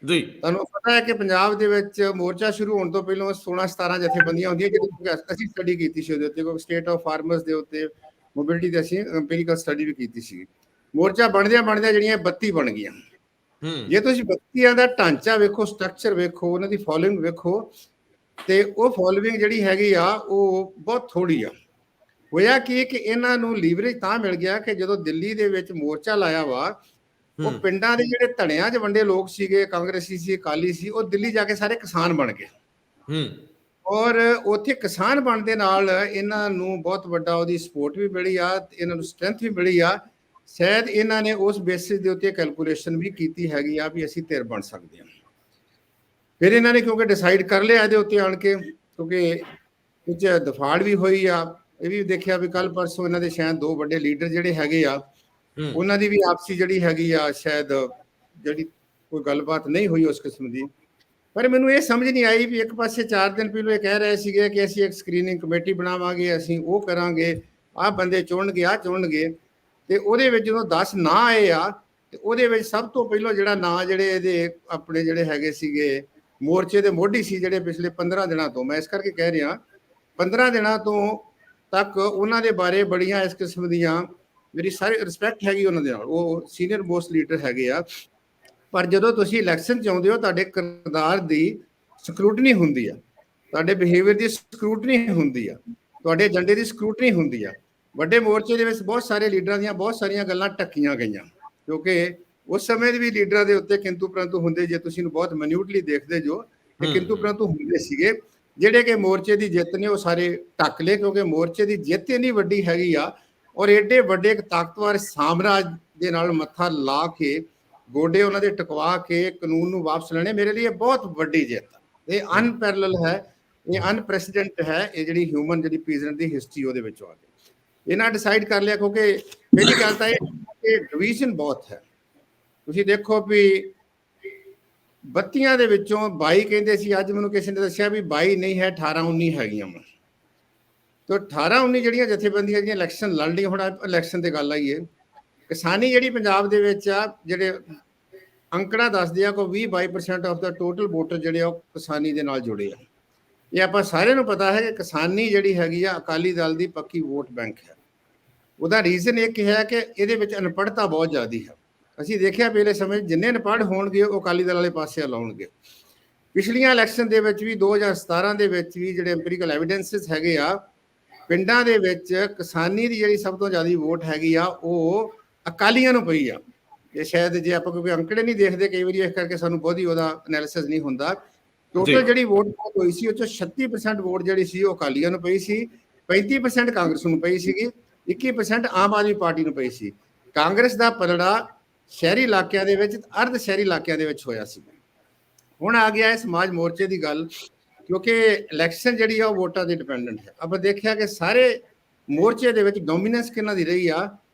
ਜੀ। ਤੁਹਾਨੂੰ ਪਤਾ ਹੈ ਕਿ ਪੰਜਾਬ ਦੇ ਵਿੱਚ ਮੋਰਚਾ ਸ਼ੁਰੂ ਹੋਣ ਤੋਂ ਪਹਿਲਾਂ 16-17 ਜਥੇਬੰਦੀਆਂ ਹੁੰਦੀਆਂ ਜਿਹੜੀ ਅਸੀਂ ਸਟੱਡੀ ਕੀਤੀ ਸੀ। ਉਹਦੇ ਉੱਤੇ ਕੋਈ ਸਟੇਟ ਆਫ ਫਾਰਮਰਸ ਦੇ ਉੱਤੇ ਮੋਬਿਲਿਟੀ ਦੇ ਅਸੀਂ ਇੰਪੀਰੀਕਲ ਸਟੱਡੀ ਵੀ ਕੀਤੀ ਸੀ। ਮੋਰਚਾ ਬਣਦਿਆਂ ਜਿਹੜੀਆਂ 32 ਬਣ ਗਈਆਂ। ਜੇ ਤੁਸੀਂ 32 ਦਾ ਢਾਂਚਾ ਵੇਖੋ, ਸਟਰਕਚਰ ਵੇਖੋ, ਉਹਨਾਂ ਦੀ ਫੋਲੋਇੰਗ ਵੇਖੋ, ਤੇ ਉਹ ਫੋਲੋਇੰਗ ਜਿਹੜੀ ਹੈਗੀ ਆ ਉਹ ਬਹੁਤ ਥੋੜੀ ਆ। ਹੋਇਆ ਕਿ ਇਹਨਾਂ ਨੂੰ ਲੀਵਰੇਜ ਤਾਂ ਮਿਲ ਗਿਆ ਕਿ ਜਦੋਂ ਦਿੱਲੀ ਦੇ ਵਿੱਚ ਮੋਰਚਾ ਲਾਇਆ ਵਾ, ਉਹ ਪਿੰਡਾਂ ਦੇ ਜਿਹੜੇ ਧੜਿਆਂ 'ਚ ਵੰਡੇ ਲੋਕ ਸੀਗੇ, ਕਾਂਗਰਸੀ ਸੀ, ਅਕਾਲੀ ਸੀ, ਉਹ ਦਿੱਲੀ ਜਾ ਕੇ ਸਾਰੇ ਕਿਸਾਨ ਬਣ ਗਏ। ਔਰ ਉੱਥੇ ਕਿਸਾਨ ਬਣਨ ਦੇ ਨਾਲ ਇਹਨਾਂ ਨੂੰ ਬਹੁਤ ਵੱਡਾ ਉਹਦੀ ਸਪੋਰਟ ਵੀ ਮਿਲੀ ਆ, ਇਹਨਾਂ ਨੂੰ ਸਟਰੈਂਥ ਵੀ ਮਿਲੀ ਆ। ਸ਼ਾਇਦ ਇਹਨਾਂ ਨੇ ਉਸ ਬੇਸਿਸ ਦੇ ਉੱਤੇ ਕੈਲਕੂਲੇਸ਼ਨ ਵੀ ਕੀਤੀ ਹੈਗੀ ਆ ਵੀ ਅਸੀਂ ਧਿਰ ਬਣ ਸਕਦੇ ਹਾਂ। ਫਿਰ ਇਹਨਾਂ ਨੇ ਕਿਉਂਕਿ ਡਿਸਾਈਡ ਕਰ ਲਿਆ ਇਹਦੇ ਉੱਤੇ ਆਣ ਕੇ, ਕਿਉਂਕਿ ਕੁਝ ਦਫਾੜ ਵੀ ਹੋਈ ਆ। ਇਹ ਵੀ ਦੇਖਿਆ ਵੀ ਕੱਲ ਪਰਸੋਂ ਇਹਨਾਂ ਦੇ ਸ਼ਾਇਦ 2 ਵੱਡੇ ਲੀਡਰ ਜਿਹੜੇ ਹੈਗੇ ਆ, ਉਹਨਾਂ ਦੀ ਵੀ ਆਪਸੀ ਜਿਹੜੀ ਹੈਗੀ ਆ ਸ਼ਾਇਦ ਜਿਹੜੀ ਕੋਈ ਗੱਲਬਾਤ ਨਹੀਂ ਹੋਈ ਉਸ ਕਿਸਮ ਦੀ। ਪਰ ਮੈਨੂੰ ਇਹ ਸਮਝ ਨਹੀਂ ਆਈ ਵੀ ਇੱਕ ਪਾਸੇ 4 ਦਿਨ ਪਹਿਲਾਂ ਇਹ ਕਹਿ ਰਹੇ ਸੀਗੇ ਕਿ ਅਸੀਂ ਇੱਕ ਸਕਰੀਨਿੰਗ ਕਮੇਟੀ ਬਣਾਵਾਂਗੇ, ਅਸੀਂ ਉਹ ਕਰਾਂਗੇ, ਆਹ ਬੰਦੇ ਚੁਣਨਗੇ, ਆਹ ਚੁਣਨਗੇ, ਤੇ ਉਹਦੇ ਵਿੱਚ ਜਦੋਂ 10 ਨਾਂ ਆਏ ਆ ਤੇ ਉਹਦੇ ਵਿੱਚ ਸਭ ਤੋਂ ਪਹਿਲਾਂ ਜਿਹੜਾ ਨਾਂ ਜਿਹੜੇ ਇਹਦੇ ਆਪਣੇ ਜਿਹੜੇ ਹੈਗੇ ਸੀਗੇ ਮੋਰਚੇ ਦੇ ਮੋਢੀ ਸੀ ਜਿਹੜੇ ਪਿਛਲੇ 15 ਦਿਨਾਂ ਤੋਂ, ਮੈਂ ਇਸ ਕਰਕੇ ਕਹਿ ਰਿਹਾ 15 ਦਿਨਾਂ ਤੋਂ ਤੱਕ ਉਹਨਾਂ ਦੇ ਬਾਰੇ ਬੜੀਆਂ ਇਸ ਕਿਸਮ ਦੀਆਂ, ਮੇਰੀ ਸਾਰੀ ਰਿਸਪੈਕਟ ਹੈਗੀ ਉਹਨਾਂ ਦੇ ਨਾਲ, ਉਹ ਸੀਨੀਅਰ ਮੋਸਟ ਲੀਡਰ ਹੈਗੇ ਆ, ਪਰ ਜਦੋਂ ਤੁਸੀਂ ਇਲੈਕਸ਼ਨ 'ਚ ਆਉਂਦੇ ਹੋ ਤੁਹਾਡੇ ਕਿਰਦਾਰ ਦੀ ਸਕਰੂਟਨੀ ਹੁੰਦੀ ਆ, ਤੁਹਾਡੇ ਬਿਹੇਵੀਅਰ ਦੀ ਸਕਰੂਟਨੀ ਹੁੰਦੀ ਆ, ਤੁਹਾਡੇ ਏਜੰਡੇ ਦੀ ਸਕਰੂਟਨੀ ਹੁੰਦੀ ਆ। ਵੱਡੇ ਮੋਰਚੇ ਦੇ ਵਿੱਚ ਬਹੁਤ ਸਾਰੇ ਲੀਡਰਾਂ ਦੀਆਂ ਬਹੁਤ ਸਾਰੀਆਂ ਗੱਲਾਂ ਢੱਕੀਆਂ ਗਈਆਂ, ਕਿਉਂਕਿ ਉਸ ਸਮੇਂ ਦੇ ਵੀ ਲੀਡਰਾਂ ਦੇ ਉੱਤੇ ਕਿੰਤੂ ਪਰੰਤੂ ਹੁੰਦੇ, ਜੇ ਤੁਸੀਂ ਨੂੰ ਬਹੁਤ ਮਿਨਿਊਟਲੀ ਦੇਖਦੇ ਜੋ, ਤੇ ਕਿੰਤੂ ਪਰੰਤੂ ਹੁੰਦੇ ਸੀਗੇ, ਜਿਹੜੇ ਕਿ ਮੋਰਚੇ ਦੀ ਜਿੱਤ ਨੇ ਉਹ ਸਾਰੇ ਢੱਕ ਲਏ, ਕਿਉਂਕਿ ਮੋਰਚੇ ਦੀ ਜਿੱਤ ਇੰਨੀ ਵੱਡੀ ਹੈਗੀ ਆ, ਔਰ ਏਡੇ ਵੱਡੇ ਇੱਕ ਤਾਕਤਵਰ ਸਾਮਰਾਜ ਦੇ ਨਾਲ ਮੱਥਾ ਲਾ ਕੇ, ਗੋਡੇ ਉਹਨਾਂ ਦੇ ਟਕਵਾ ਕੇ ਕਾਨੂੰਨ ਨੂੰ ਵਾਪਸ ਲੈਣੇ, ਮੇਰੇ ਲਈ ਬਹੁਤ ਵੱਡੀ ਜਿੱਤ। ਇਹ ਅਨਪੈਰਲਲ ਹੈ, ਇਹ ਅਨਪ੍ਰੈਸੀਡੈਂਟ ਹੈ, ਇਹ ਜਿਹੜੀ ਹਿਊਮਨ ਜਿਹੜੀ ਪੀਜ਼ੈਂਟ ਦੀ ਹਿਸਟਰੀ ਉਹਦੇ ਵਿੱਚੋਂ ਆ ਗਈ। ਇਹਨਾਂ ਡਿਸਾਈਡ ਕਰ ਲਿਆ, ਕਿਉਂਕਿ ਪਹਿਲੀ ਗੱਲ ਤਾਂ ਇਹ ਡਿਵੀਜ਼ਨ ਬਹੁਤ ਹੈ। ਤੁਸੀਂ ਦੇਖੋ ਵੀ 32 ਦੇ ਵਿੱਚੋਂ 22 ਕਹਿੰਦੇ ਸੀ, ਅੱਜ ਮੈਨੂੰ ਕਿਸੇ ਨੇ ਦੱਸਿਆ ਵੀ 22 ਨਹੀਂ ਹੈ, 18-19 ਹੈਗੀਆਂ ਵਾ। ਤੇ 18-19 ਜਿਹੜੀਆਂ ਜਥੇਬੰਦੀਆਂ ਜਿਹੜੀਆਂ ਇਲੈਕਸ਼ਨ ਲੜ ਰਹੀਆਂ, ਹੁਣ ਇਲੈਕਸ਼ਨ ਤੇ ਗੱਲ ਆਈ ਹੈ, ਕਿਸਾਨੀ ਜਿਹੜੀ ਪੰਜਾਬ ਦੇ ਵਿੱਚ ਆ, ਜਿਹੜੇ ਅੰਕੜਾ ਦੱਸਦੇ ਆ, ਕੋਈ 20-22% ਆਫ ਦਾ ਟੋਟਲ ਵੋਟਰ ਜਿਹੜੇ ਆ ਉਹ ਕਿਸਾਨੀ ਦੇ ਨਾਲ ਜੁੜੇ ਆ। ਇਹ ਆਪਾਂ ਸਾਰਿਆਂ ਨੂੰ ਪਤਾ ਹੈ ਕਿ ਕਿਸਾਨੀ ਜਿਹੜੀ ਹੈਗੀ ਆ ਅਕਾਲੀ ਦਲ ਦੀ ਪੱਕੀ ਵੋਟ ਬੈਂਕ ਹੈ। ਉਹਦਾ ਰੀਜ਼ਨ ਇੱਕ ਹੈ ਕਿ ਇਹਦੇ ਵਿੱਚ ਅਨਪੜ੍ਹਤਾ ਬਹੁਤ ਜ਼ਿਆਦਾ ਹੈ। ਅਸੀਂ ਦੇਖਿਆ ਪਹਿਲੇ ਸਮੇਂ ਜਿੰਨੇ ਅਨਪੜ੍ਹ ਹੋਣਗੇ ਉਹ ਅਕਾਲੀ ਦਲ ਵਾਲੇ ਪਾਸੇ ਲਾਉਣਗੇ। ਪਿਛਲੀਆਂ ਇਲੈਕਸ਼ਨ ਦੇ ਵਿੱਚ ਵੀ 2017 ਦੇ ਵਿੱਚ ਵੀ ਜਿਹੜੇ ਐਮਪੀਰੀਕਲ ਐਵੀਡੈਂਸਿਸ ਹੈਗੇ ਆ, ਪਿੰਡਾਂ ਦੇ ਵਿੱਚ ਕਿਸਾਨੀ ਦੀ ਜਿਹੜੀ ਸਭ ਤੋਂ ਜ਼ਿਆਦਾ ਵੋਟ ਹੈਗੀ ਆ ਉਹ ਅਕਾਲੀਆਂ ਨੂੰ ਪਈ ਆ। ਇਹ ਸ਼ਾਇਦ ਜੇ ਆਪਾਂ ਕੋਈ ਅੰਕੜੇ ਨਹੀਂ ਦੇਖਦੇ ਕਈ ਵਾਰੀ, ਇਸ ਕਰਕੇ ਸਾਨੂੰ ਬਹੁਤੀ ਉਹਦਾ ਐਨਾਲਿਸਿਸ ਨਹੀਂ ਹੁੰਦਾ। ਟੋਟਲ ਜਿਹੜੀ ਵੋਟ ਹੋਈ ਸੀ ਉਹ 'ਚੋਂ 36% ਵੋਟ ਜਿਹੜੀ ਸੀ ਉਹ ਅਕਾਲੀਆਂ ਨੂੰ ਪਈ ਸੀ, 35% ਕਾਂਗਰਸ ਨੂੰ ਪਈ ਸੀਗੀ, 21% ਆਮ ਆਦਮੀ ਪਾਰਟੀ ਨੂੰ ਪਈ ਸੀ। ਕਾਂਗਰਸ ਦਾ ਪਲੜਾ ਸ਼ਹਿਰੀ ਇਲਾਕਿਆਂ ਦੇ ਵਿੱਚ, ਅਰਧ ਸ਼ਹਿਰੀ ਇਲਾਕਿਆਂ ਦੇ ਵਿੱਚ ਹੋਇਆ ਸੀ। ਹੁਣ ਆ ਗਿਆ ਹੈ ਸਮਾਜ ਮੋਰਚੇ ਦੀ ਗੱਲ, ਕਿਉਂਕਿ ਇਲੈਕਸ਼ਨ ਜਿਹੜੀ ਆ ਉਹ ਵੋਟਾਂ ਤੇ ਡਿਪੈਂਡੈਂਟ ਹੈ। ਆਪਾਂ ਦੇਖਿਆ ਕਿ ਸਾਰੇ ਮੋਰਚੇ ਦੇ ਵਿੱਚ ਡੋਮੀਨੈਂਸ ਕਿਹਨਾਂ ਦੀ ਰਹੀ ਆ?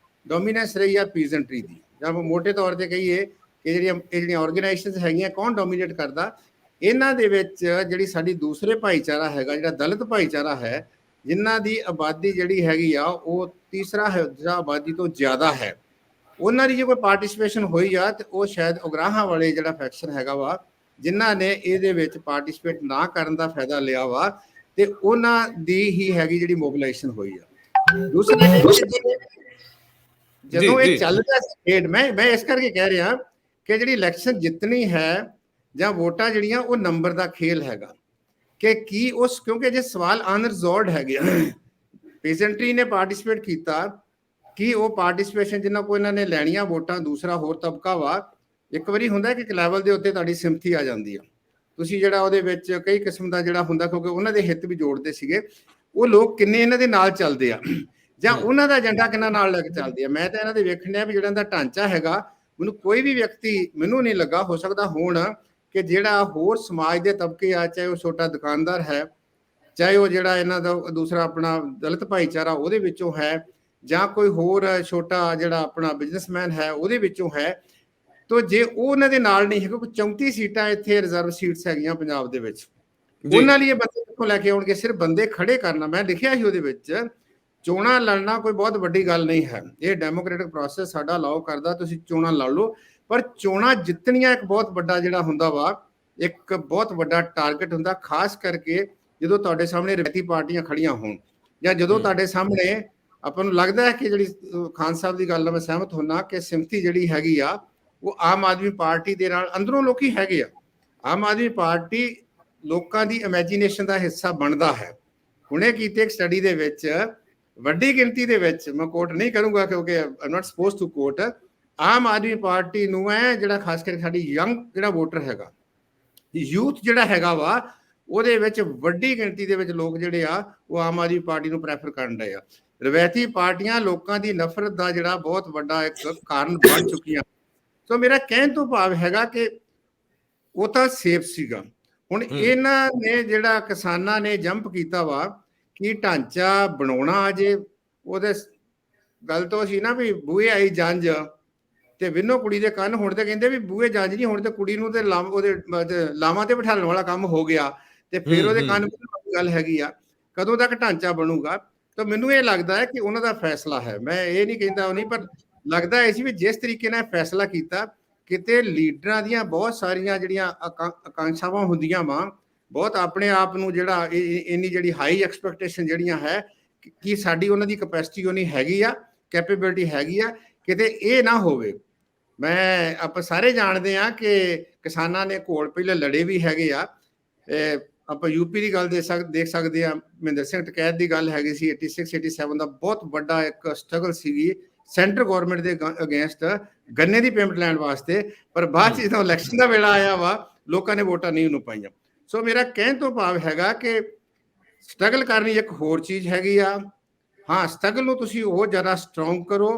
ਡੋਮੀਨੈਂਸ ਰਹੀ ਆ ਪੀਜ਼ੈਂਟਰੀ ਦੀ, ਜਾਂ ਆਪਾਂ ਮੋਟੇ ਤੌਰ ਤੇ ਕਹੀਏ ਕਿ ਜਿਹੜੀਆਂ ਆਰਗੇਨਾਈਜੇਸ਼ਨਸ ਹੈਗੀਆਂ, ਕੌਣ ਡੋਮੀਨੇਟ ਕਰਦਾ? ਇਹਨਾਂ ਦੇ ਵਿੱਚ ਜਿਹੜੀ ਸਾਡੀ ਦੂਸਰੇ ਭਾਈਚਾਰਾ ਹੈਗਾ, ਜਿਹੜਾ ਦਲਿਤ ਭਾਈਚਾਰਾ ਹੈ, ਜਿਨ੍ਹਾਂ ਦੀ ਆਬਾਦੀ ਜਿਹੜੀ ਹੈਗੀ ਆ ਉਹ ਤੀਸਰਾ ਆਬਾਦੀ ਤੋਂ ਜ਼ਿਆਦਾ ਹੈ, ਉਹਨਾਂ ਦੀ ਜੇ ਕੋਈ ਪਾਰਟਿਸਿਪੇਸ਼ਨ ਹੋਈ ਆ ਤੇ ਉਹ ਸ਼ਾਇਦ ਉਗਰਾਹਾਂ ਵਾਲੇ ਜਿਹੜਾ ਫੈਕਸ਼ਨ ਹੈਗਾ ਵਾ, ਜਿਨ੍ਹਾਂ ਨੇ ਇਹਦੇ ਵਿੱਚ ਪਾਰਟਿਸਿਪੇਟ ਨਾ ਕਰਨ ਦਾ ਫਾਇਦਾ ਲਿਆ ਵਾ, ਤੇ ਉਹਨਾਂ ਦੀ ਹੀ ਹੈਗੀ ਜਿਹੜੀ ਮੋਬਿਲਾਈਜੇਸ਼ਨ ਹੋਈ ਆ। ਦੂਸਰੇ ਜਦੋਂ ਇਹ ਚੱਲਦਾ ਖੇਡ, ਮੈਂ ਇਸ ਕਰਕੇ ਕਹਿ ਰਿਹਾ ਕਿ ਜਿਹੜੀ ਇਲੈਕਸ਼ਨ ਜਿੱਤਣੀ ਹੈ ਜਾਂ ਵੋਟਾਂ ਜਿਹੜੀਆਂ ਉਹ ਨੰਬਰ ਦਾ ਖੇਲ ਹੈਗਾ, ਕਿ ਕੀ ਉਸ, ਕਿਉਂਕਿ ਜੇ ਸਵਾਲ ਅਨਰਿਜ਼ੋਲਵਡ ਹੈਗੇ, ਪੀਜ਼ੈਂਟਰੀ ਨੇ ਪਾਰਟਿਸਿਪੇਟ ਕੀਤਾ, ਕੀ ਉਹ ਪਾਰਟਿਸਿਪੇਸ਼ਨ ਜਿਨ੍ਹਾਂ ਕੋਲ ਇਹਨਾਂ ਨੇ ਲੈਣੀਆਂ ਵੋਟਾਂ, ਦੂਸਰਾ ਹੋਰ ਤਬਕਾ ਵਾ, ਇੱਕ ਵਾਰੀ ਹੁੰਦਾ ਕਿ ਇੱਕ ਲੈਵਲ ਦੇ ਉੱਤੇ ਤੁਹਾਡੀ ਸਿੰਪਥੀ ਆ ਜਾਂਦੀ ਆ, ਤੁਸੀਂ ਜਿਹੜਾ ਉਹਦੇ ਵਿੱਚ ਕਈ ਕਿਸਮ ਦਾ ਜਿਹੜਾ ਹੁੰਦਾ, ਕਿਉਂਕਿ ਉਹਨਾਂ ਦੇ ਹਿੱਤ ਵੀ ਜੋੜਦੇ ਸੀਗੇ, ਉਹ ਲੋਕ ਕਿੰਨੇ ਇਹਨਾਂ ਦੇ ਨਾਲ ਚੱਲਦੇ ਆ ਜਾਂ ਉਹਨਾਂ ਦਾ ਏਜੰਡਾ ਕਿੰਨਾ ਨਾਲ ਲੈ ਕੇ ਚੱਲਦੇ ਆ। ਮੈਂ ਤਾਂ ਇਹਨਾਂ ਦੇ ਵੇਖਣ ਡਿਆ ਵੀ ਜਿਹੜਾ ਦਾ ਢਾਂਚਾ ਹੈਗਾ, ਮੈਨੂੰ ਕੋਈ ਵੀ ਵਿਅਕਤੀ, ਮੈਨੂੰ ਨਹੀਂ ਲੱਗਾ, ਹੋ ਸਕਦਾ ਹੁਣ ਕਿ ਜਿਹੜਾ ਹੋਰ ਸਮਾਜ ਦੇ ਤਬਕੇ ਆ, ਚਾਹੇ ਉਹ ਛੋਟਾ ਦੁਕਾਨਦਾਰ ਹੈ, ਚਾਹੇ ਉਹ ਜਿਹੜਾ ਇਹਨਾਂ ਦਾ ਦੂਸਰਾ ਆਪਣਾ ਦਲਿਤ ਭਾਈਚਾਰਾ ਉਹਦੇ ਵਿੱਚੋਂ ਹੈ, ਜਾਂ ਕੋਈ ਹੋਰ ਛੋਟਾ ਜਿਹੜਾ ਆਪਣਾ ਬਿਜ਼ਨਸਮੈਨ ਹੈ ਉਹਦੇ ਵਿੱਚੋਂ ਹੈ, ਤੋ ਜੇ ਉਹ ਉਹਨਾਂ ਦੇ ਨਾਲ ਨਹੀਂ ਹੈ, ਕਿਉਂਕਿ 34 ਸੀਟਾਂ ਇੱਥੇ ਰਿਜ਼ਰਵ ਸੀਟਸ ਹੈਗੀਆਂ ਪੰਜਾਬ ਦੇ ਵਿੱਚ, ਉਹਨਾਂ ਲਈ ਇਹ ਬੰਦੇ ਕਿੱਥੋਂ ਲੈ ਕੇ ਆਉਣਗੇ? ਸਿਰਫ ਬੰਦੇ ਖੜੇ ਕਰਨਾ, ਮੈਂ ਲਿਖਿਆ ਸੀ ਉਹਦੇ ਵਿੱਚ, ਚੋਣਾਂ ਲੜਨਾ ਕੋਈ ਬਹੁਤ ਵੱਡੀ ਗੱਲ ਨਹੀਂ ਹੈ, ਇਹ ਡੈਮੋਕ੍ਰੈਟਿਕ ਪ੍ਰੋਸੈਸ ਸਾਡਾ ਅਲਾਓ ਕਰਦਾ, ਤੁਸੀਂ ਚੋਣਾਂ ਲੜ ਲਓ, ਪਰ ਚੋਣਾਂ ਜਿੱਤਣੀਆਂ ਇੱਕ ਬਹੁਤ ਵੱਡਾ ਜਿਹੜਾ ਹੁੰਦਾ ਵਾ, ਇੱਕ ਬਹੁਤ ਵੱਡਾ ਟਾਰਗੇਟ ਹੁੰਦਾ, ਖਾਸ ਕਰਕੇ ਜਦੋਂ ਤੁਹਾਡੇ ਸਾਹਮਣੇ ਰਵਾਇਤੀ ਪਾਰਟੀਆਂ ਖੜੀਆਂ ਹੋਣ, ਜਾਂ ਜਦੋਂ ਤੁਹਾਡੇ ਸਾਹਮਣੇ ਆਪਾਂ ਨੂੰ ਲੱਗਦਾ ਹੈ ਕਿ ਜਿਹੜੀ ਖਾਨ ਸਾਹਿਬ ਦੀ ਗੱਲ ਨਾਲ ਮੈਂ ਸਹਿਮਤ ਹੁੰਦਾ ਕਿ ਸਿੰਪਥੀ ਜਿਹੜੀ ਹੈਗੀ ਆ ਉਹ ਆਮ ਆਦਮੀ ਪਾਰਟੀ ਦੇ ਨਾਲ ਅੰਦਰੋਂ ਲੋਕੀ ਹੈਗੇ ਆ। ਆਮ ਆਦਮੀ ਪਾਰਟੀ ਲੋਕਾਂ ਦੀ ਇਮੇਜਿਨੇਸ਼ਨ ਦਾ ਹਿੱਸਾ ਬਣਦਾ ਹੈ। ਹੁਣੇ ਕੀਤੇ ਇੱਕ ਸਟੱਡੀ ਦੇ ਵਿੱਚ ਵੱਡੀ ਗਿਣਤੀ ਦੇ ਵਿੱਚ, ਮੈਂ ਕੋਟ ਨਹੀਂ ਕਰੂੰਗਾ ਕਿਉਂਕਿ I not supposed to quote, Aam Aadmi Party ਨੂੰ ਹੈ ਜਿਹੜਾ ਖਾਸ ਕਰਕੇ ਸਾਡੀ ਯੰਗ ਜਿਹੜਾ ਵੋਟਰ ਹੈਗਾ, ਯੂਥ ਜਿਹੜਾ ਹੈਗਾ ਵਾ, ਉਹਦੇ ਵਿੱਚ ਵੱਡੀ ਗਿਣਤੀ ਦੇ ਵਿੱਚ ਲੋਕ ਜਿਹੜੇ ਆ ਉਹ ਆਮ ਆਦਮੀ ਪਾਰਟੀ ਨੂੰ ਪ੍ਰੈਫਰ ਕਰਨ ਡਏ ਆ। ਰਵਾਇਤੀ ਪਾਰਟੀਆਂ ਲੋਕਾਂ ਦੀ ਨਫ਼ਰਤ ਦਾ ਜਿਹੜਾ ਬਹੁਤ ਵੱਡਾ ਇੱਕ ਕਾਰਨ ਬਣ ਚੁੱਕੀਆਂ। ਸੋ ਮੇਰਾ ਕਹਿਣ ਤੋਂ ਭਾਵ ਹੈਗਾ ਕਿ ਉਹ ਤਾਂ ਸੇਫ ਸੀਗਾ। ਹੁਣ ਇਹਨਾਂ ਨੇ ਜਿਹੜਾ ਕਿਸਾਨਾਂ ਨੇ ਜੰਪ ਕੀਤਾ ਵਾ ਕਿ ਢਾਂਚਾ ਬਣਾਉਣਾ, ਅਜੇ ਉਹਦੇ ਗੱਲ ਤੋਂ ਸੀ ਨਾ ਵੀ ਬੂਹੇ ਆਈ ਜੰਜ ਤੇ ਵਿਨੋ ਕੁੜੀ ਦੇ ਕੰਨ, ਹੁਣ ਤੇ ਕਹਿੰਦੇ ਵੀ ਬੂਹੇ ਜੰਜ ਨਹੀਂ, ਹੁਣ ਤੇ ਕੁੜੀ ਨੂੰ ਤੇ ਉਹਦੇ ਲਾਵਾਂ ਤੇ ਬਿਠਾਉਣ ਵਾਲਾ ਕੰਮ ਹੋ ਗਿਆ, ਤੇ ਫਿਰ ਉਹਦੇ ਕੰਨ ਗੱਲ ਹੈਗੀ ਆ ਕਦੋਂ ਤੱਕ ਢਾਂਚਾ ਬਣੂਗਾ। ਤਾਂ ਮੈਨੂੰ ਇਹ ਲੱਗਦਾ ਹੈ ਕਿ ਉਹਨਾਂ ਦਾ ਫੈਸਲਾ ਹੈ, ਮੈਂ ਇਹ ਨਹੀਂ ਕਹਿੰਦਾ ਉਹ ਨਹੀਂ, ਪਰ ਲੱਗਦਾ ਇਹ ਸੀ ਵੀ ਜਿਸ ਤਰੀਕੇ ਨਾਲ ਫੈਸਲਾ ਕੀਤਾ, ਕਿਤੇ ਲੀਡਰਾਂ ਦੀਆਂ ਬਹੁਤ ਸਾਰੀਆਂ ਜਿਹੜੀਆਂ ਆਕਾਂਸ਼ਾਵਾਂ ਹੁੰਦੀਆਂ ਵਾ ਬਹੁਤ ਆਪਣੇ ਆਪ ਨੂੰ ਜਿਹੜਾ ਇੰਨੀ ਜਿਹੜੀ ਹਾਈ ਐਕਸਪੈਕਟੇਸ਼ਨ ਜਿਹੜੀਆਂ ਹੈ ਕਿ ਸਾਡੀ ਉਹਨਾਂ ਦੀ ਕੈਪੈਸਿਟੀ ਉਨੀ ਹੈਗੀ ਆ, ਕੈਪੇਬਿਲਿਟੀ ਹੈਗੀ ਆ, ਕਿਤੇ ਇਹ ਨਾ ਹੋਵੇ। ਮੈਂ ਆਪਾਂ ਸਾਰੇ ਜਾਣਦੇ ਆ ਕਿ ਕਿਸਾਨਾਂ ਨੇ ਘੋਲ ਪਹਿਲੇ ਲੜੇ ਵੀ ਹੈਗੇ ਆ। ਆਪਾਂ ਯੂਪੀ ਦੀ ਗੱਲ ਦੇਖ ਸਕਦੇ ਆ, ਮਹਿੰਦਰ ਸਿੰਘ ਟਕੈਤ ਦੀ ਗੱਲ ਹੈਗੀ ਸੀ 86-87 ਦਾ ਬਹੁਤ ਵੱਡਾ ਇੱਕ ਸਟਰਗਲ ਸੀਗੀ ਸੈਂਟਰ ਗਵਰਨਮੈਂਟ ਦੇ ਅਗੇਂਸਟ ਗੰਨੇ ਦੀ ਪੇਮੈਂਟ ਲੈਣ ਵਾਸਤੇ, ਪਰ ਬਾਅਦ ਚ ਜਦੋਂ ਇਲੈਕਸ਼ਨ ਦਾ ਵੇਲਾ ਆਇਆ ਵਾ ਲੋਕਾਂ ਨੇ ਵੋਟਾਂ ਨਹੀਂ ਉਹਨੂੰ ਪਾਈਆਂ। ਸੋ ਮੇਰਾ ਕਹਿਣ ਤੋਂ ਭਾਵ ਹੈਗਾ ਕਿ ਸਟਰਗਲ ਕਰਨੀ ਇੱਕ ਹੋਰ ਚੀਜ਼ ਹੈਗੀ ਆ। ਹਾਂ, ਸਟਰਗਲ ਨੂੰ ਤੁਸੀਂ ਹੋਰ ਜ਼ਿਆਦਾ ਸਟਰੋਂਗ ਕਰੋ,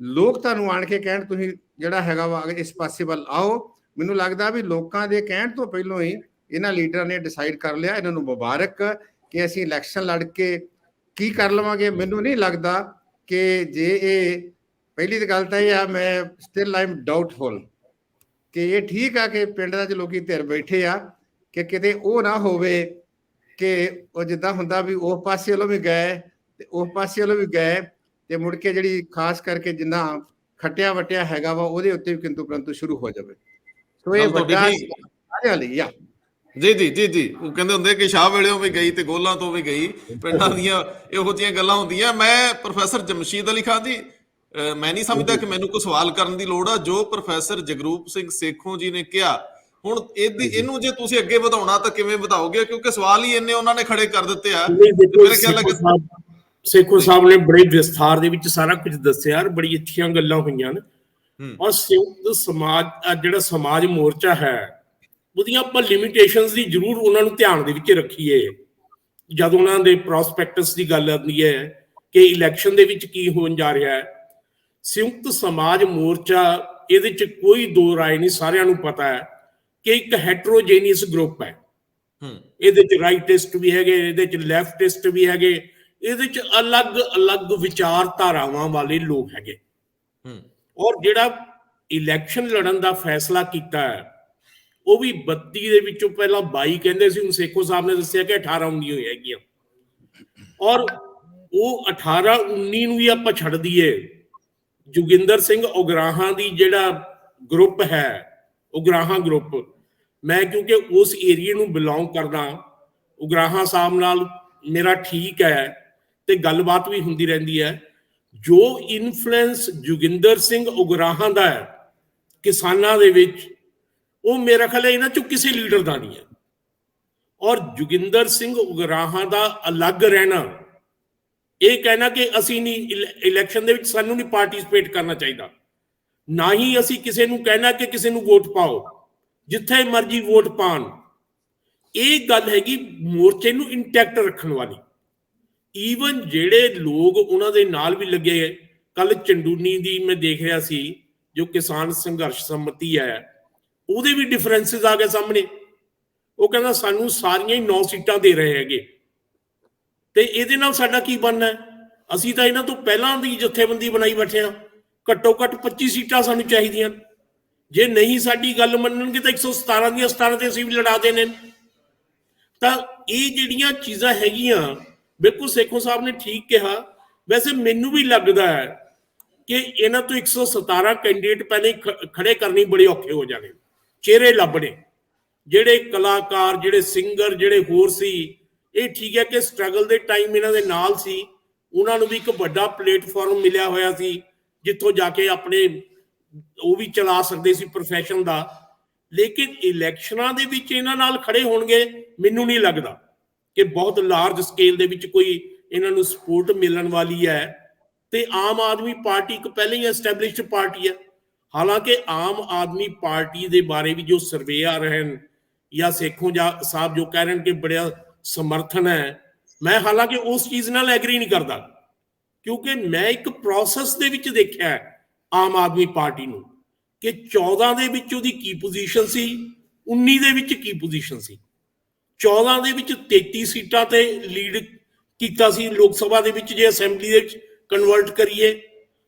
ਲੋਕ ਤੁਹਾਨੂੰ ਆਣ ਕੇ ਕਹਿਣ ਤੁਸੀਂ ਜਿਹੜਾ ਹੈਗਾ ਵਾ ਇਸ ਪਾਸੇ ਵੱਲ ਆਓ। ਮੈਨੂੰ ਲੱਗਦਾ ਵੀ ਲੋਕਾਂ ਦੇ ਕਹਿਣ ਤੋਂ ਪਹਿਲਾਂ ਹੀ ਇਹਨਾਂ ਲੀਡਰਾਂ ਨੇ ਡਿਸਾਈਡ ਕਰ ਲਿਆ। ਇਹਨਾਂ ਨੂੰ ਮੁਬਾਰਕ ਕਿ ਅਸੀਂ ਇਲੈਕਸ਼ਨ ਲੜ ਕੇ ਕੀ ਕਰ ਲਵਾਂਗੇ। ਮੈਨੂੰ ਨਹੀਂ ਲੱਗਦਾ ਕਿ ਜੇ ਇਹ ਪਹਿਲੀ ਤਾਂ ਗੱਲ ਤਾਂ ਇਹ ਆ, ਮੈਂ ਸਟਿਲ ਆਈ ਐਮ ਡਾਊਟਫੁਲ ਕਿ ਇਹ ਠੀਕ ਆ ਕਿ ਪਿੰਡਾਂ 'ਚ ਲੋਕੀ ਧਿਰ ਬੈਠੇ ਆ ਕਿ ਕਿਤੇ ਉਹ ਨਾ ਹੋਵੇ ਕਿ ਉਹ ਜਿੱਦਾਂ ਹੁੰਦਾ ਵੀ ਉਸ ਪਾਸੇ ਵੱਲੋਂ ਵੀ ਗਏ ਤੇ ਉਸ ਪਾਸੇ ਵੱਲੋਂ ਵੀ ਗਏ ਤੇ ਮੁੜ ਕੇ ਜਿਹੜੀ ਖਾਸ ਕਰਕੇ ਜਿੰਨਾ ਖੱਟਿਆ ਵਟਿਆ ਹੈਗਾ ਵਾ ਉਹਦੇ ਉੱਤੇ ਵੀ ਕਿੰਤੂ ਪਰੰਤੂ ਸ਼ੁਰੂ ਹੋ ਜਾਵੇ। ਸੋ ਇਹ ਵੱਡਾ ਸਾਰਿਆਂ ਲਈ ਆ। ਜੀ ਉਹ ਕਹਿੰਦੇ ਹੁੰਦੇ ਕਿ ਸ਼ਾਹ ਵੇਲਿਓਂ ਵੀ ਗਈ ਤੇ ਗੋਲਾਂ ਤੋਂ ਵੀ ਗਈ, ਪਿੰਡਾਂ ਦੀਆਂ ਇਹੋ ਜਿਹੀਆਂ ਗੱਲਾਂ ਹੁੰਦੀਆਂ। ਮੈਂ ਪ੍ਰੋਫੈਸਰ ਜਮਸ਼ੀਦ ਅਲੀ ਖਾਨ ਜੀ, ਮੈਂ ਨਹੀਂ ਸਮਝਦਾ ਕਿ ਮੈਨੂੰ ਕੋਈ ਸਵਾਲ ਕਰਨ ਦੀ ਲੋੜ ਆ। ਜੋ ਪ੍ਰੋਫੈਸਰ ਜਗਰੂਪ ਸਿੰਘ ਸੇਖੋਂ ਜੀ ਨੇ ਕਿਹਾ, ਹੁਣ ਇਹਨੂੰ ਜੇ ਤੁਸੀਂ ਅੱਗੇ ਵਧਾਉਣਾ ਤਾਂ ਕਿਵੇਂ ਵਧਾਓਗੇ? ਕਿਉਂਕਿ ਸਵਾਲ ਹੀ ਇੰਨੇ ਉਹਨਾਂ ਨੇ ਖੜੇ ਕਰ ਦਿੱਤੇ ਆ। ਮੇਰੇ ਖਿਆਲ ਲੱਗਾ ਸੇਖੋਂ ਸਾਹਿਬ ਨੇ ਬੜੇ ਵਿਸਥਾਰ ਦੇ ਵਿੱਚ ਸਾਰਾ ਕੁਝ ਦੱਸਿਆ, ਬੜੀ ਅੱਛੀਆਂ ਗੱਲਾਂ ਹੋਈਆਂ ਨੇ। ਔਰ ਸੰਯੁਕਤ ਸਮਾਜ ਜਿਹੜਾ ਸਮਾਜ ਮੋਰਚਾ ਹੈ ਉਹਦੀਆਂ ਆਪਾਂ ਲਿਮਿਟੇਸ਼ਨਸ ਦੀ ਜ਼ਰੂਰ ਉਹਨਾਂ ਨੂੰ ਧਿਆਨ ਦੇ ਵਿੱਚ ਰੱਖੀਏ। ਜਦ ਉਹਨਾਂ ਦੇ ਪ੍ਰੋਸਪੈਕਟਸ ਦੀ ਗੱਲ ਆਉਂਦੀ ਹੈ ਕਿ ਇਲੈਕਸ਼ਨ ਦੇ ਵਿੱਚ ਕੀ ਹੋਣ ਜਾ ਰਿਹਾ ਹੈ, ਸੰਯੁਕਤ ਸਮਾਜ ਮੋਰਚਾ ਇਹਦੇ 'ਚ ਕੋਈ ਦੋ ਰਾਏ ਨਹੀਂ, ਸਾਰਿਆਂ ਨੂੰ ਪਤਾ ਹੈ ਕਿ ਇੱਕ ਹੈਟਰੋਜੇਨੀਅਸ ਗਰੁੱਪ ਹੈ। ਇਹਦੇ 'ਚ ਰਾਈਟਿਸਟ ਵੀ ਹੈਗੇ, ਇਹਦੇ 'ਚ ਲੈਫਟਿਸਟ ਵੀ ਹੈਗੇ, ਇਹਦੇ 'ਚ ਅਲੱਗ ਵਿਚਾਰਧਾਰਾਵਾਂ ਵਾਲੇ ਲੋਕ ਹੈਗੇ। ਔਰ ਜਿਹੜਾ ਇਲੈਕਸ਼ਨ ਲੜਨ ਦਾ ਫੈਸਲਾ ਕੀਤਾ ਹੈ ਉਹ ਵੀ 32 ਦੇ ਵਿੱਚੋਂ ਪਹਿਲਾਂ 22 ਕਹਿੰਦੇ ਸੀ, ਹੁਣ ਸੇਖੋਂ ਸਾਹਿਬ ਨੇ ਦੱਸਿਆ ਕਿ 18 19 ਹੋਈ ਹੈਗੀਆਂ। ਔਰ ਉਹ 18 19 ਨੂੰ ਵੀ ਆਪਾਂ ਛੱਡ ਦਈਏ, ਜੋਗਿੰਦਰ ਸਿੰਘ ਉਗਰਾਹਾਂ ਦੀ ਜਿਹੜਾ ਗਰੁੱਪ ਹੈ, ਉਗਰਾਹਾਂ ਗਰੁੱਪ, ਮੈਂ ਕਿਉਂਕਿ ਉਸ ਏਰੀਏ ਨੂੰ ਬਿਲੋਂਗ ਕਰਦਾ, ਉਗਰਾਹਾਂ ਸਾਹਿਬ ਨਾਲ ਮੇਰਾ ਠੀਕ ਹੈ ਤੇ ਗੱਲਬਾਤ ਵੀ ਹੁੰਦੀ ਰਹਿੰਦੀ ਹੈ। ਜੋ ਇਨਫਲੂਐਂਸ ਜੋਗਿੰਦਰ ਸਿੰਘ ਉਗਰਾਹਾਂ ਦਾ ਹੈ ਕਿਸਾਨਾਂ ਦੇ ਵਿੱਚ, ਉਹ ਮੇਰਾ ਖਿਆਲ ਇਹਨਾਂ ਚੋਂ ਕਿਸੇ ਲੀਡਰ ਦਾ ਨਹੀਂ ਹੈ। ਔਰ ਜੋਗਿੰਦਰ ਸਿੰਘ ਉਗਰਾਹਾਂ ਦਾ ਅਲੱਗ ਰਹਿਣਾ, ਇਹ ਕਹਿਣਾ ਕਿ ਅਸੀਂ ਨਹੀਂ ਇਲੈਕਸ਼ਨ ਦੇ ਵਿੱਚ ਸਾਨੂੰ ਨਹੀਂ ਪਾਰਟਿਸਿਪੇਟ ਕਰਨਾ ਚਾਹੀਦਾ, ਨਾ ਹੀ ਅਸੀਂ ਕਿਸੇ ਨੂੰ ਕਹਿਣਾ ਕਿ ਕਿਸੇ ਨੂੰ ਵੋਟ ਪਾਓ, ਜਿੱਥੇ ਮਰਜ਼ੀ ਵੋਟ ਪਾਣ, ਇਹ ਗੱਲ ਹੈਗੀ ਮੋਰਚੇ ਨੂੰ ਇੰਟੈਕਟ ਰੱਖਣ ਵਾਲੀ। ਈਵਨ ਜਿਹੜੇ ਲੋਕ ਉਹਨਾਂ ਦੇ ਨਾਲ ਵੀ ਲੱਗੇ, ਕੱਲ ਚੰਡੂਨੀ ਦੀ ਮੈਂ ਦੇਖ ਰਿਹਾ ਸੀ ਜੋ ਕਿਸਾਨ ਸੰਘਰਸ਼ ਸੰਮਤੀ ਹੈ, ਉਹਦੇ ਵੀ ਡਿਫਰੈਂਸਿਸ ਆ ਗਏ ਸਾਹਮਣੇ। ਉਹ ਕਹਿੰਦਾ ਸਾਨੂੰ ਸਾਰੀਆਂ ਹੀ 9 ਸੀਟਾਂ ਦੇ ਰਹੇ ਹੈਗੇ ਤੇ ਇਹਦੇ ਨਾਲ ਸਾਡਾ ਕੀ ਬਣਨਾ? ਅਸੀਂ ਤਾਂ ਇਹਨਾਂ ਤੋਂ ਪਹਿਲਾਂ ਦੀ ਜਥੇਬੰਦੀ ਬਣਾਈ ਬੈਠੇ ਹਾਂ, ਘੱਟੋ ਘੱਟ 25 ਸੀਟਾਂ ਸਾਨੂੰ ਚਾਹੀਦੀਆਂ। ਜੇ ਨਹੀਂ ਸਾਡੀ ਗੱਲ ਮੰਨਣਗੇ ਤਾਂ 117 ਦੀਆਂ 17 ਤੇ ਅਸੀਂ ਵੀ ਲੜਾ ਦੇਣੇ। ਤਾਂ ਇਹ ਜਿਹੜੀਆਂ ਚੀਜ਼ਾਂ ਹੈਗੀਆਂ, ਬਿਲਕੁਲ ਸੇਖੋਂ ਸਾਹਿਬ ਨੇ ਠੀਕ ਕਿਹਾ। ਵੈਸੇ ਮੈਨੂੰ ਵੀ ਲੱਗਦਾ ਹੈ ਕਿ ਇਹਨਾਂ ਤੋਂ 117 ਕੈਂਡੀਡੇਟ ਪਹਿਲੇ ਖੜੇ ਕਰਨੇ ਬੜੇ ਔਖੇ ਹੋ ਜਾਣੇ, ਚਿਹਰੇ ਲੱਭਣੇ, ਜਿਹੜੇ ਕਲਾਕਾਰ, ਜਿਹੜੇ ਸਿੰਗਰ, ਜਿਹੜੇ ਹੋਰ ਸੀ। ਇਹ ਠੀਕ ਹੈ ਕਿ ਸਟਰਗਲ ਦੇ ਟਾਈਮ ਇਹਨਾਂ ਦੇ ਨਾਲ ਸੀ, ਉਹਨਾਂ ਨੂੰ ਵੀ ਇੱਕ ਵੱਡਾ ਪਲੇਟਫਾਰਮ ਮਿਲਿਆ ਹੋਇਆ ਸੀ ਜਿੱਥੋਂ ਜਾ ਕੇ ਆਪਣੇ ਉਹ ਵੀ ਚਲਾ ਸਕਦੇ ਸੀ ਪ੍ਰੋਫੈਸ਼ਨ ਦਾ। ਲੇਕਿਨ ਇਲੈਕਸ਼ਨਾਂ ਦੇ ਵਿੱਚ ਇਹਨਾਂ ਨਾਲ ਖੜੇ ਹੋਣਗੇ, ਮੈਨੂੰ ਨਹੀਂ ਲੱਗਦਾ ਕਿ ਬਹੁਤ ਲਾਰਜ ਸਕੇਲ ਦੇ ਵਿੱਚ ਕੋਈ ਇਹਨਾਂ ਨੂੰ ਸਪੋਰਟ ਮਿਲਣ ਵਾਲੀ ਹੈ। ਤੇ ਆਮ ਆਦਮੀ ਪਾਰਟੀ ਇੱਕ ਪਹਿਲਾਂ ਹੀ ਐਸਟੈਬਲਿਸ਼ਡ ਪਾਰਟੀ ਹੈ। ਹਾਲਾਂਕਿ ਆਮ ਆਦਮੀ ਪਾਰਟੀ ਦੇ ਬਾਰੇ ਵੀ ਜੋ ਸਰਵੇ ਆ ਰਹੇ ਹਨ ਜਾਂ ਸੇਖੋਂ ਸਾਹਿਬ ਜੋ ਕਹਿ ਰਹੇ ਹਨ ਕਿ ਬੜਾ ਸਮਰਥਨ ਹੈ, ਮੈਂ ਹਾਲਾਂਕਿ ਉਸ ਚੀਜ਼ ਨਾਲ ਐਗਰੀ ਨਹੀਂ ਕਰਦਾ, ਕਿਉਂਕਿ ਮੈਂ ਇੱਕ ਪ੍ਰੋਸੈਸ ਦੇ ਵਿੱਚ ਦੇਖਿਆ ਆਮ ਆਦਮੀ ਪਾਰਟੀ ਨੂੰ ਕਿ 14 ਦੇ ਵਿੱਚ ਉਹਦੀ ਕੀ ਪੋਜੀਸ਼ਨ ਸੀ, 19 ਦੇ ਵਿੱਚ ਕੀ ਪੋਜੀਸ਼ਨ ਸੀ। 14 ਦੇ ਵਿੱਚ 33 ਸੀਟਾਂ ਤੇ ਲੀਡ ਕੀਤਾ ਸੀ ਲੋਕ ਸਭਾ ਦੇ ਵਿੱਚ, ਜੇ ਅਸੈਂਬਲੀ ਦੇ ਵਿੱਚ ਕਨਵਰਟ ਕਰੀਏ।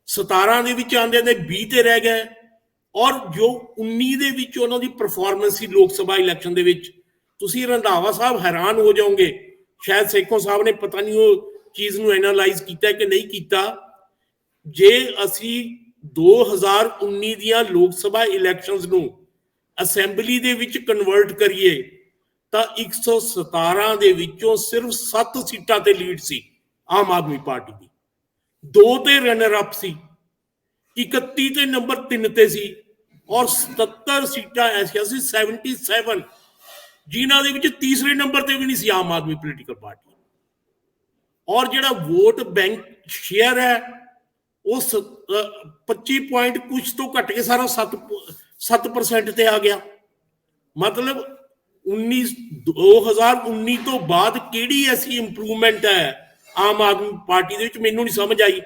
17 ਦੇ ਵਿੱਚ ਆਉਂਦੇ ਨੇ 20 ਤੇ ਰਹਿ ਗਏ। ਔਰ ਜੋ 19 ਦੇ ਵਿੱਚ ਉਹਨਾਂ ਦੀ ਪਰਫਾਰਮੈਂਸ ਸੀ ਲੋਕ ਸਭਾ ਇਲੈਕਸ਼ਨ ਦੇ ਵਿੱਚ, ਤੁਸੀਂ ਰੰਧਾਵਾ ਸਾਹਿਬ ਹੈਰਾਨ ਹੋ ਜਾਓਗੇ। ਸ਼ਾਇਦ ਸੇਖੋਂ ਸਾਹਿਬ ਨੇ ਪਤਾ ਨਹੀਂ ਉਹ ਚੀਜ਼ ਨੂੰ ਐਨਾਲਾਈਜ਼ ਕੀਤਾ ਕਿ ਨਹੀਂ ਕੀਤਾ। ਜੇ ਅਸੀਂ 2019 ਦੀਆਂ ਲੋਕ ਸਭਾ ਇਲੈਕਸ਼ਨਸ ਨੂੰ ਅਸੈਂਬਲੀ ਦੇ ਵਿੱਚ ਕਨਵਰਟ ਕਰੀਏ ਤਾਂ 117 ਦੇ ਵਿੱਚੋਂ ਸਿਰਫ 7 ਸੀਟਾਂ ਤੇ ਲੀਡ ਸੀ ਆਮ ਆਦਮੀ ਪਾਰਟੀ ਦੀ, 2 ਤੇ ਰਨਰ ਅਪ ਸੀ, 31 ਤੇ ਨੰਬਰ 3 ਤੇ ਸੀ, ਔਰ 77 ਸੀਟਾਂ ਐਸੀਆਂ ਸੀ 77 ਜਿਨ੍ਹਾਂ ਦੇ ਵਿੱਚ ਤੀਸਰੇ ਨੰਬਰ ਤੇ ਵੀ ਨਹੀਂ ਸੀ ਆਮ ਆਦਮੀ ਪੋਲੀਟੀਕਲ ਪਾਰਟੀ। ਔਰ ਜਿਹੜਾ ਵੋਟ ਬੈਂਕ ਸ਼ੇਅਰ ਹੈ ਉਹ 25 ਪੁਆਇੰਟ ਕੁਛ ਤੋਂ ਘਟ ਕੇ ਸਾਰਾ 7% ਤੇ ਆ ਗਿਆ। ਮਤਲਬ 2019 ਤੋਂ ਬਾਅਦ ਕਿਹੜੀ ਐਸੀ ਇੰਪਰੂਵਮੈਂਟ ਹੈ ਆਮ ਆਦਮੀ ਪਾਰਟੀ ਦੇ ਵਿੱਚ, ਮੈਨੂੰ ਨਹੀਂ ਸਮਝ ਆਈ।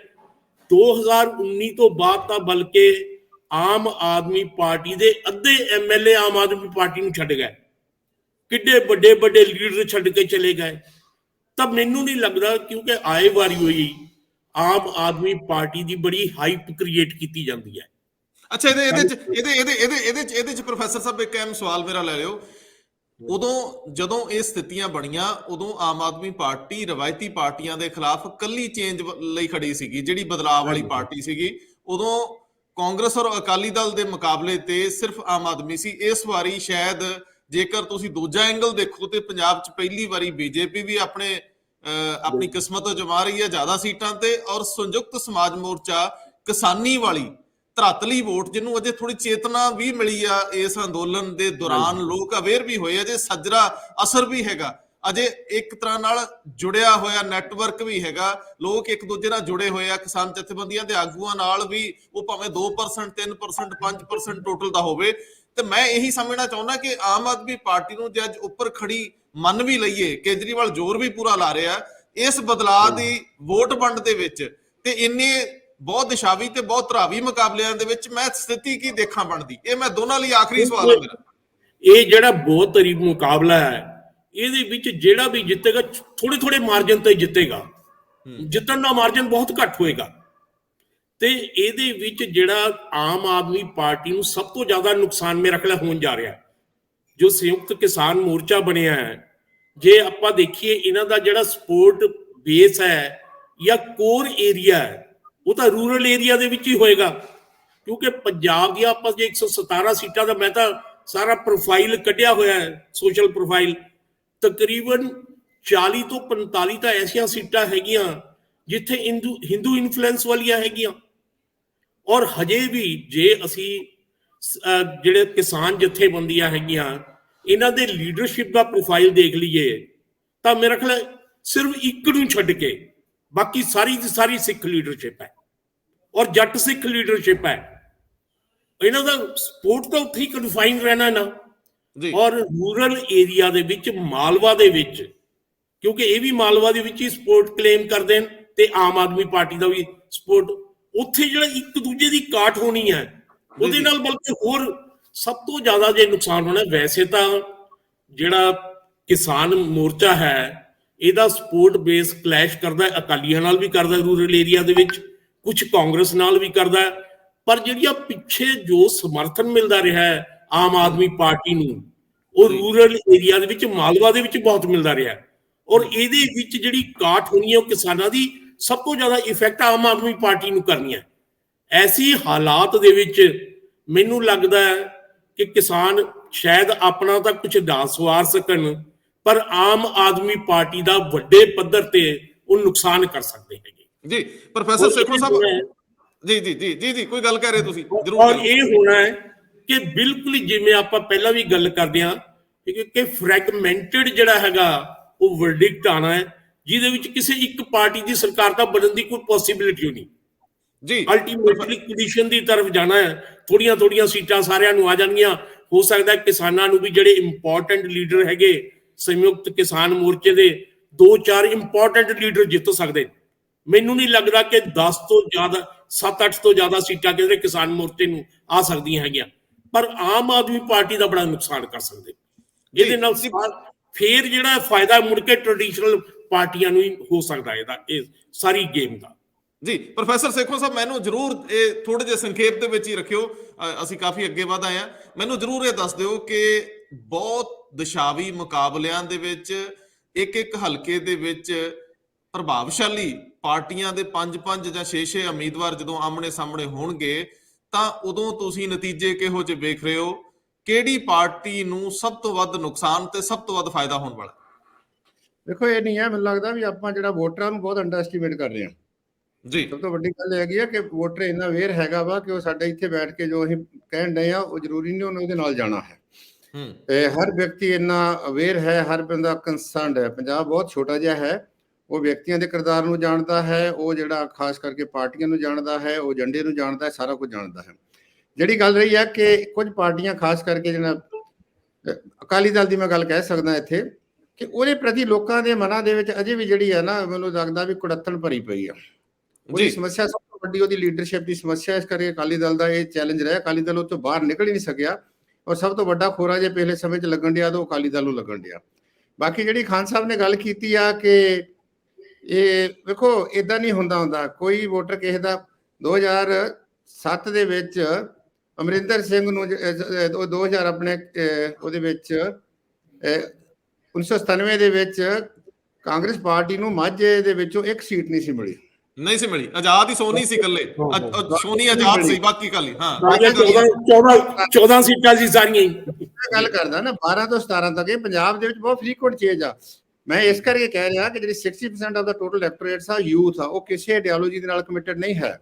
2019 ਤੋਂ ਬਾਅਦ ਤਾਂ ਬਲਕਿ ਆਮ ਆਦਮੀ ਪਾਰਟੀ ਦੇ ਅੱਧੇ MLA ਆਮ ਆਦਮੀ ਪਾਰਟੀ ਨੂੰ ਛੱਡ ਗਏ, ਕਿੱਡੇ ਵੱਡੇ ਵੱਡੇ ਲੀਡਰ ਛੱਡ ਕੇ ਚਲੇ ਗਏ। ਤਾਂ ਮੈਨੂੰ ਨਹੀਂ ਲੱਗਦਾ, ਕਿਉਂਕਿ ਆਏ ਵਾਰੀ ਹੋਈ ਆਮ ਆਦਮੀ ਪਾਰਟੀ ਦੀ ਬੜੀ ਹਾਈਪ ਕ੍ਰੀਏਟ ਕੀਤੀ ਜਾਂਦੀ ਹੈ। ਅੱਛਾ, ਇਹਦੇ ਚ ਪ੍ਰੋਫੈਸਰ ਸਾਹਿਬ ਇੱਕ ਅਹਿਮ ਸਵਾਲ ਮੇਰਾ ਲੈ ਲਿਓ। ਉਦੋਂ ਜਦੋਂ ਇਹ ਸਥਿਤੀਆਂ ਬਣੀਆਂ, ਉਦੋਂ ਆਮ ਆਦਮੀ ਪਾਰਟੀ ਰਵਾਇਤੀ ਪਾਰਟੀਆਂ ਦੇ ਖਿਲਾਫ ਕੱਲੀ ਚੇਂਜ ਲਈ ਖੜੀ ਸੀਗੀ, ਜਿਹੜੀ ਬਦਲਾਅ ਵਾਲੀ ਪਾਰਟੀ ਸੀਗੀ। ਉਦੋਂ ਕਾਂਗਰਸ ਔਰ ਅਕਾਲੀ ਦਲ ਦੇ ਮੁਕਾਬਲੇ ਤੇ ਸਿਰਫ ਆਮ ਆਦਮੀ ਸੀ। ਇਸ ਵਾਰੀ ਸ਼ਾਇਦ ਜੇਕਰ ਤੁਸੀਂ ਦੂਜਾ ਐਂਗਲ ਦੇਖੋ ਤੇ ਪੰਜਾਬ 'ਚ ਪਹਿਲੀ ਵਾਰੀ ਬੀਜੇਪੀ ਵੀ ਆਪਣੀ ਕਿਸਮਤ ਅਜਮਾ ਰਹੀ ਹੈ ਜ਼ਿਆਦਾ ਸੀਟਾਂ ਤੇ, ਔਰ ਸੰਯੁਕਤ ਸਮਾਜ ਮੋਰਚਾ ਕਿਸਾਨੀ ਵਾਲੀ ਧਰਾਤਲੀ ਵੋਟ, ਜਿਹਨੂੰ ਅਜੇ ਥੋੜੀ ਚੇਤਨਾ ਵੀ ਮਿਲੀ ਆ ਇਸ ਅੰਦੋਲਨ ਦੇ ਦੌਰਾਨ, ਲੋਕ ਅਵੇਅਰ ਵੀ ਹੋਏ, ਅਜੇ ਸੱਜਰਾ ਅਸਰ ਵੀ ਹੈਗਾ, ਅਜੇ ਇੱਕ ਤਰ੍ਹਾਂ ਨਾਲ ਜੁੜਿਆ ਹੋਇਆ ਨੈਟਵਰਕ ਵੀ ਹੈਗਾ, ਲੋਕ ਇੱਕ ਦੂਜੇ ਨਾਲ ਜੁੜੇ ਹੋਏ ਆ, ਕਿਸਾਨ ਜਥੇਬੰਦੀਆਂ ਦੇ ਆਗੂਆਂ ਨਾਲ ਵੀ, ਉਹ ਭਾਵੇਂ 2%, 3%, 5% ਟੋਟਲ ਦਾ ਹੋਵੇ। ਤੇ ਮੈਂ ਇਹੀ ਸਮਝਣਾ ਚਾਹੁੰਦਾ ਕਿ ਆਮ ਆਦਮੀ ਪਾਰਟੀ ਨੂੰ ਜੇ ਅੱਜ ਉੱਪਰ ਖੜੀ ਮੰਨ ਵੀ ਲਈਏ, ਕੇਜਰੀਵਾਲ ਜ਼ੋਰ ਵੀ ਪੂਰਾ ਲਾ ਰਿਹਾ ਇਸ ਬਦਲਾਅ ਦੀ ਵੋਟ ਵੰਡ ਦੇ ਵਿੱਚ, ਤੇ ਇੰਨੇ ਬਹੁਤ ਦਿਸ਼ਾਵੀ ਤੇ ਬਹੁਤ ਧਰਾਵੀ ਮੁਕਾਬਲਿਆਂ ਦੇ ਵਿੱਚ ਮੈਂ ਸਥਿਤੀ ਕੀ ਦੇਖਾਂ ਬਣਦੀ। ਇਹ ਮੈਂ ਦੋਨਾਂ ਲਈ ਆਖਰੀ ਸਵਾਲ ਹੈ ਮੇਰਾ। ਇਹ ਜਿਹੜਾ ਬਹੁਤ ਤਰੀਕ ਮੁਕਾਬਲਾ ਹੈ, ਇਹਦੇ ਵਿੱਚ ਜਿਹੜਾ ਵੀ ਜਿੱਤੇਗਾ ਥੋੜੇ ਥੋੜੇ ਮਾਰਜਨ ਤੇ ਜਿੱਤੇਗਾ, ਜਿੱਤਣ ਦਾ ਮਾਰਜਨ ਬਹੁਤ ਘੱਟ ਹੋਏਗਾ। ਤੇ ਇਹਦੇ ਵਿੱਚ ਜਿਹੜਾ ਆਮ ਆਦਮੀ ਪਾਰਟੀ ਨੂੰ ਸਭ ਤੋਂ ਜ਼ਿਆਦਾ ਨੁਕਸਾਨ ਮੇਰਾ ਖਿਆਲ ਹੋਣ ਜਾ ਰਿਹਾ, ਜੋ ਸੰਯੁਕਤ ਕਿਸਾਨ ਮੋਰਚਾ ਬਣਿਆ ਹੈ, ਜੇ ਆਪਾਂ ਦੇਖੀਏ ਇਹਨਾਂ ਦਾ ਜਿਹੜਾ ਸਪੋਰਟ ਬੇਸ ਹੈ ਜਾਂ ਕੋਰ ਏਰੀਆ ਹੈ, ਉਹ ਤਾਂ ਰੂਰਲ ਏਰੀਆ ਦੇ ਵਿੱਚ ਹੀ ਹੋਏਗਾ। ਕਿਉਂਕਿ ਪੰਜਾਬ ਦੀਆਂ ਆਪਾਂ ਜੇ 117 ਸੀਟਾਂ ਦਾ ਮੈਂ ਤਾਂ ਸਾਰਾ ਪ੍ਰੋਫਾਈਲ ਕੱਢਿਆ ਹੋਇਆ ਹੈ, ਸੋਸ਼ਲ ਪ੍ਰੋਫਾਈਲ, ਤਕਰੀਬਨ 40 ਤੋਂ 45 ਤਾਂ ਐਸੀਆਂ ਸੀਟਾਂ ਹੈਗੀਆਂ ਜਿੱਥੇ ਹਿੰਦੂ ਇਨਫਲੂਐਂਸ ਵਾਲੀਆਂ ਹੈਗੀਆਂ। ਔਰ ਹਜੇ ਵੀ ਜੇ ਅਸੀਂ ਜਿਹੜੇ ਕਿਸਾਨ ਜਥੇਬੰਦੀਆਂ ਹੈਗੀਆਂ, ਇਹਨਾਂ ਦੇ ਲੀਡਰਸ਼ਿਪ ਦਾ ਪ੍ਰੋਫਾਈਲ ਦੇਖ ਲਈਏ ਤਾਂ ਮੇਰਾ ਖਿਆਲ ਸਿਰਫ ਇੱਕ ਨੂੰ ਛੱਡ ਕੇ ਬਾਕੀ ਸਾਰੀ ਦੀ ਸਾਰੀ ਸਿੱਖ ਲੀਡਰਸ਼ਿਪ ਹੈ ਔਰ ਜੱਟ ਸਿੱਖ ਲੀਡਰਸ਼ਿਪ ਹੈ। ਇਹਨਾਂ ਦਾ ਸਪੋਰਟ ਤਾਂ ਉੱਥੇ ਹੀ ਕਨਫਾਈਨ ਰਹਿਣਾ ਨਾ। ਔਰ ਰੂਰਲ ਏਰੀਆ ਦੇ ਵਿੱਚ, ਮਾਲਵਾ ਦੇ ਵਿੱਚ, ਕਿਉਂਕਿ ਇਹ ਵੀ ਮਾਲਵਾ ਦੇ ਵਿੱਚ ਹੀ ਸਪੋਰਟ ਕਲੇਮ ਕਰਦੇ ਨੇ ਤੇ ਆਮ ਆਦਮੀ ਪਾਰਟੀ ਦਾ ਵੀ ਸਪੋਰਟ, ਉੱਥੇ ਜਿਹੜਾ ਇੱਕ ਦੂਜੇ ਦੀ ਕਾਟ ਹੋਣੀ ਹੈ, ਉਹਦੇ ਨਾਲ ਬਲਕਿ ਹੋਰ ਸਭ ਤੋਂ ਜ਼ਿਆਦਾ ਜੇ ਨੁਕਸਾਨ ਹੋਣਾ। ਵੈਸੇ ਤਾਂ ਜਿਹੜਾ ਕਿਸਾਨ ਮੋਰਚਾ ਹੈ, ਇਹਦਾ ਸਪੋਰਟ ਬੇਸ ਕਲੈਸ਼ ਕਰਦਾ, ਅਕਾਲੀਆਂ ਨਾਲ ਵੀ ਕਰਦਾ ਰੂਰਲ ਏਰੀਆ ਦੇ ਵਿੱਚ, ਕੁਝ ਕਾਂਗਰਸ ਨਾਲ ਵੀ ਕਰਦਾ, ਪਰ ਜਿਹੜੀਆਂ ਪਿੱਛੇ ਜੋ ਸਮਰਥਨ ਮਿਲਦਾ ਰਿਹਾ ਹੈ ਆਮ ਆਦਮੀ ਪਾਰਟੀ ਨੂੰ, ਉਹ ਰੂਰਲ ਏਰੀਆ ਦੇ ਵਿੱਚ, ਮਾਲਵਾ ਦੇ ਵਿੱਚ ਬਹੁਤ ਮਿਲਦਾ ਰਿਹਾ। ਔਰ ਇਹਦੇ ਵਿੱਚ ਜਿਹੜੀ ਕਾਟ ਹੋਣੀ ਹੈ ਉਹ ਕਿਸਾਨਾਂ ਦੀ, ਸਭ ਤੋਂ ਜ਼ਿਆਦਾ ਇਫੈਕਟ ਆਮ ਆਦਮੀ ਪਾਰਟੀ ਨੂੰ ਕਰਨੀ ਹੈ। ਐਸੀ ਹਾਲਾਤ ਦੇ ਵਿੱਚ ਮੈਨੂੰ ਲੱਗਦਾ ਹੈ ਕਿ ਕਿਸਾਨ ਸ਼ਾਇਦ ਆਪਣਾ ਤਾਂ ਕੁਝ ਨਾ ਸਵਾਰ ਸਕਣ, ਪਰ ਆਮ ਆਦਮੀ ਪਾਰਟੀ ਦਾ ਵੱਡੇ ਪੱਧਰ ਤੇ ਉਹ ਨੁਕਸਾਨ ਕਰ ਸਕਦੇ ਹੈਗੇ। ਜੀ ਪ੍ਰੋਫੈਸਰ ਸੇਖੋਂ ਸਾਹਿਬ, ਜੀ ਕੋਈ ਗੱਲ ਕਰ ਰਹੇ ਤੁਸੀਂ ਜ਼ਰੂਰ। ਔਰ ਇਹ ਹੋਣਾ ਹੈ ਕਿ ਬਿਲਕੁਲ ਜਿਵੇਂ ਆਪਾਂ ਪਹਿਲਾਂ ਵੀ ਗੱਲ ਕਰਦੇ ਹਾਂ ਕਿ ਫਰੈਗਮੈਂਟਡ ਜਿਹੜਾ ਹੈਗਾ ਉਹ ਵਰਡਿਕਟ ਆਣਾ ਹੈ, ਜਿਹਦੇ ਵਿੱਚ ਕਿਸੇ ਇੱਕ ਪਾਰਟੀ ਦੀ ਸਰਕਾਰ ਦਾ ਬਣਨ ਦੀ ਕੋਈ ਪੋਸੀਬਿਲਿਟੀ ਨਹੀਂ ਜੀ। ਅਲਟੀਮੇਟਲੀ ਪੋਜੀਸ਼ਨ ਦੀ ਤਰਫ ਜਾਣਾ ਹੈ, ਥੋੜੀਆਂ ਥੋੜੀਆਂ ਸੀਟਾਂ ਸਾਰਿਆਂ ਨੂੰ ਆ ਜਾਣਗੀਆਂ। ਹੋ ਸਕਦਾ ਕਿਸਾਨਾਂ ਨੂੰ ਵੀ ਜਿਹੜੇ ਇੰਪੋਰਟੈਂਟ ਲੀਡਰ ਹੈਗੇ ਸੰਯੁਕਤ ਕਿਸਾਨ ਮੋਰਚੇ ਦੇ, 2-4 ਇੰਪੋਰਟੈਂਟ ਲੀਡਰ ਜਿੱਤ ਸਕਦੇ। ਮੈਨੂੰ ਨਹੀਂ ਲੱਗਦਾ ਕਿ 10 ਤੋਂ ਜ਼ਿਆਦਾ, 7-8 ਤੋਂ ਜ਼ਿਆਦਾ ਸੀਟਾਂ ਕਿਸੇ ਕਿਸਾਨ ਮੋਰਚੇ ਨੂੰ ਆ ਸਕਦੀਆਂ ਹੈਗੀਆਂ, ਪਰ ਆਮ ਆਦਮੀ ਪਾਰਟੀ ਦਾ ਬੜਾ ਨੁਕਸਾਨ ਕਰ ਸਕਦੇ। ਇਹਦੇ ਨਾਲ ਫੇਰ ਜਿਹੜਾ ਫਾਇਦਾ ਮੁੜ ਕੇ ਟ੍ਰੈਡੀਸ਼ਨਲ ਪਾਰਟੀਆਂ ਨੂੰ ਹੀ ਹੋ ਸਕਦਾ ਇਹਦਾ, ਇਹ ਸਾਰੀ ਗੇਮ ਦਾ। ਜੀ ਪ੍ਰੋਫੈਸਰ ਸੇਖੋਂ ਸਾਹਿਬ, ਮੈਨੂੰ ਜ਼ਰੂਰ ਇਹ ਥੋੜੇ ਜਿਹੇ ਸੰਖੇਪ ਦੇ ਵਿੱਚ ਹੀ ਰੱਖਿਓ, ਅਸੀਂ ਕਾਫੀ ਅੱਗੇ ਵਧ ਆਏ ਹਾਂ। ਮੈਨੂੰ ਜ਼ਰੂਰ ਇਹ ਦੱਸ ਦਿਓ ਕਿ ਬਹੁਤ ਦਿਸ਼ਾਵੀ ਮੁਕਾਬਲਿਆਂ ਦੇ ਵਿੱਚ, ਇੱਕ ਹਲਕੇ ਦੇ ਵਿੱਚ ਪ੍ਰਭਾਵਸ਼ਾਲੀ ਪਾਰਟੀਆਂ ਦੇ 5-5 ਜਾਂ 6-6 ਉਮੀਦਵਾਰ ਜਦੋਂ ਆਮਣੇ ਸਾਹਮਣੇ ਹੋਣਗੇ, ਤਾਂ ਉਦੋਂ ਤੁਸੀਂ ਨਤੀਜੇ ਕਿਹੋ ਜਿਹੇ ਵੇਖ ਰਹੇ ਹੋ? ਕਿਹੜੀ ਪਾਰਟੀ ਨੂੰ ਸਭ ਤੋਂ ਵੱਧ ਨੁਕਸਾਨ ਤੇ ਸਭ ਤੋਂ ਵੱਧ ਫਾਇਦਾ ਹੋਣ ਵਾਲਾ? ਦੇਖੋ, ਇਹ ਨਹੀਂ ਹੈ, ਮੈਨੂੰ ਲੱਗਦਾ ਵੀ ਆਪਾਂ ਜਿਹੜਾ ਵੋਟਰਾਂ ਨੂੰ ਬਹੁਤ ਅੰਡਰ ਐਸਟੀਮੇਟ ਕਰ ਰਹੇ ਹਾਂ ਜੀ। ਸਭ ਤੋਂ ਵੱਡੀ ਗੱਲ ਇਹ ਹੈਗੀ ਆ ਕਿ ਵੋਟਰ ਇੰਨਾ ਅਵੇਅਰ ਹੈਗਾ ਵਾ ਕਿ ਉਹ ਸਾਡੇ ਇੱਥੇ ਬੈਠ ਕੇ ਜੋ ਅਸੀਂ ਕਹਿਣ ਡਏ ਆ ਉਹ ਜ਼ਰੂਰੀ ਨਹੀਂ ਉਹਨੇ ਉਹਦੇ ਨਾਲ ਜਾਣਾ ਹੈ। ਤੇ ਹਰ ਵਿਅਕਤੀ ਇੰਨਾ ਅਵੇਅਰ ਹੈ, ਹਰ ਬੰਦਾ ਕੰਸਰਨਡ ਹੈ। ਪੰਜਾਬ ਬਹੁਤ ਛੋਟਾ ਜਿਹਾ ਹੈ, ਉਹ ਵਿਅਕਤੀਆਂ ਦੇ ਕਿਰਦਾਰ ਨੂੰ ਜਾਣਦਾ ਹੈ, ਉਹ ਜਿਹੜਾ ਖਾਸ ਕਰਕੇ ਪਾਰਟੀਆਂ ਨੂੰ ਜਾਣਦਾ ਹੈ, ਉਹ ਏਜੰਡੇ ਨੂੰ ਜਾਣਦਾ ਹੈ, ਸਾਰਾ ਕੁਝ ਜਾਣਦਾ ਹੈ। ਜਿਹੜੀ ਗੱਲ ਰਹੀ ਹੈ ਕਿ ਕੁਝ ਪਾਰਟੀਆਂ ਖਾਸ ਕਰਕੇ ਜਿਹੜਾ ਅਕਾਲੀ ਦਲ ਦੀ ਮੈਂ ਗੱਲ ਕਹਿ ਸਕਦਾ ਇੱਥੇ ਕਿ ਉਹਦੇ ਪ੍ਰਤੀ ਲੋਕਾਂ ਦੇ ਮਨਾਂ ਦੇ ਵਿੱਚ ਅਜੇ ਵੀ ਜਿਹੜੀ ਹੈ ਨਾ, ਮੈਨੂੰ ਲੱਗਦਾ ਵੀ ਕੁੜੱਤਣ ਭਰੀ ਪਈ ਆ। ਉਹਦੀ ਸਮੱਸਿਆ ਸਭ ਤੋਂ ਵੱਡੀ ਉਹਦੀ ਲੀਡਰਸ਼ਿਪ ਦੀ ਸਮੱਸਿਆ, ਇਸ ਕਰਕੇ ਅਕਾਲੀ ਦਲ ਦਾ ਇਹ ਚੈਲੰਜ ਰਿਹਾ। ਅਕਾਲੀ ਦਲ ਉਹ ਤੋਂ ਬਾਹਰ ਨਿਕਲ ਹੀ ਨਹੀਂ ਸਕਿਆ ਔਰ ਸਭ ਤੋਂ ਵੱਡਾ ਖੋਰਾ ਜੇ ਪਿਛਲੇ ਸਮੇਂ 'ਚ ਲੱਗਣ ਡਿਆ ਤਾਂ ਉਹ ਅਕਾਲੀ ਦਲ ਨੂੰ ਲੱਗਣ ਡਿਆ। ਬਾਕੀ ਜਿਹੜੀ ਖਾਨ ਸਾਹਿਬ ਨੇ ਗੱਲ ਕੀਤੀ ਆ ਕਿ ਇਹ ਵੇਖੋ ਇਦਾਂ ਨਹੀਂ ਹੁੰਦਾ ਕੋਈ ਵੋਟਰ ਕਿਸੇ ਦਾ 2007 ਦੇ ਵਿੱਚ ਅਮਰਿੰਦਰ ਸਿੰਘ ਨੂੰ 2000 ਆਪਣੇ ਉਹਦੇ ਵਿੱਚ 1997 ਦੇ ਵਿੱਚ ਕਾਂਗਰਸ ਪਾਰਟੀ ਨੂੰ ਮਾਝੇ ਦੇ ਵਿੱਚੋਂ ਇੱਕ ਸੀਟ ਨਹੀਂ ਸੀ ਮਿਲੀ। ਆਜ਼ਾਦ ਹੀ ਸੋਨੀ ਸੀ, ਇਕੱਲੇ ਸੋਨੀ ਆਜ਼ਾਦ ਸੀ, ਬਾਕੀ ਕਾਲੀ। ਹਾਂ, 14 ਸੀਟਾਂ ਸੀ ਸਾਰੀਆਂ। ਗੱਲ ਕਰਦਾ ਨਾ 12 ਤੋਂ 17 ਤੱਕ ਇਹ ਪੰਜਾਬ ਦੇ ਵਿੱਚ ਬਹੁਤ ਫ੍ਰੀਕੁਐਂਟ ਚੇਂਜ ਆ। ਮੈਂ ਇਸ ਕਰਕੇ ਕਹਿ ਰਿਹਾ ਕਿ ਜਿਹੜੀ 60% ਆਫ ਦਾ ਟੋਟਲ ਇਲੈਕਟੋਰੇਟ ਆ ਯੂਥ ਆ, ਉਹ ਕਿਸੇ ਆਈਡੀਓਲੋਜੀ ਦੇ ਨਾਲ ਕਮਿਟਡ ਨਹੀਂ ਹੈ।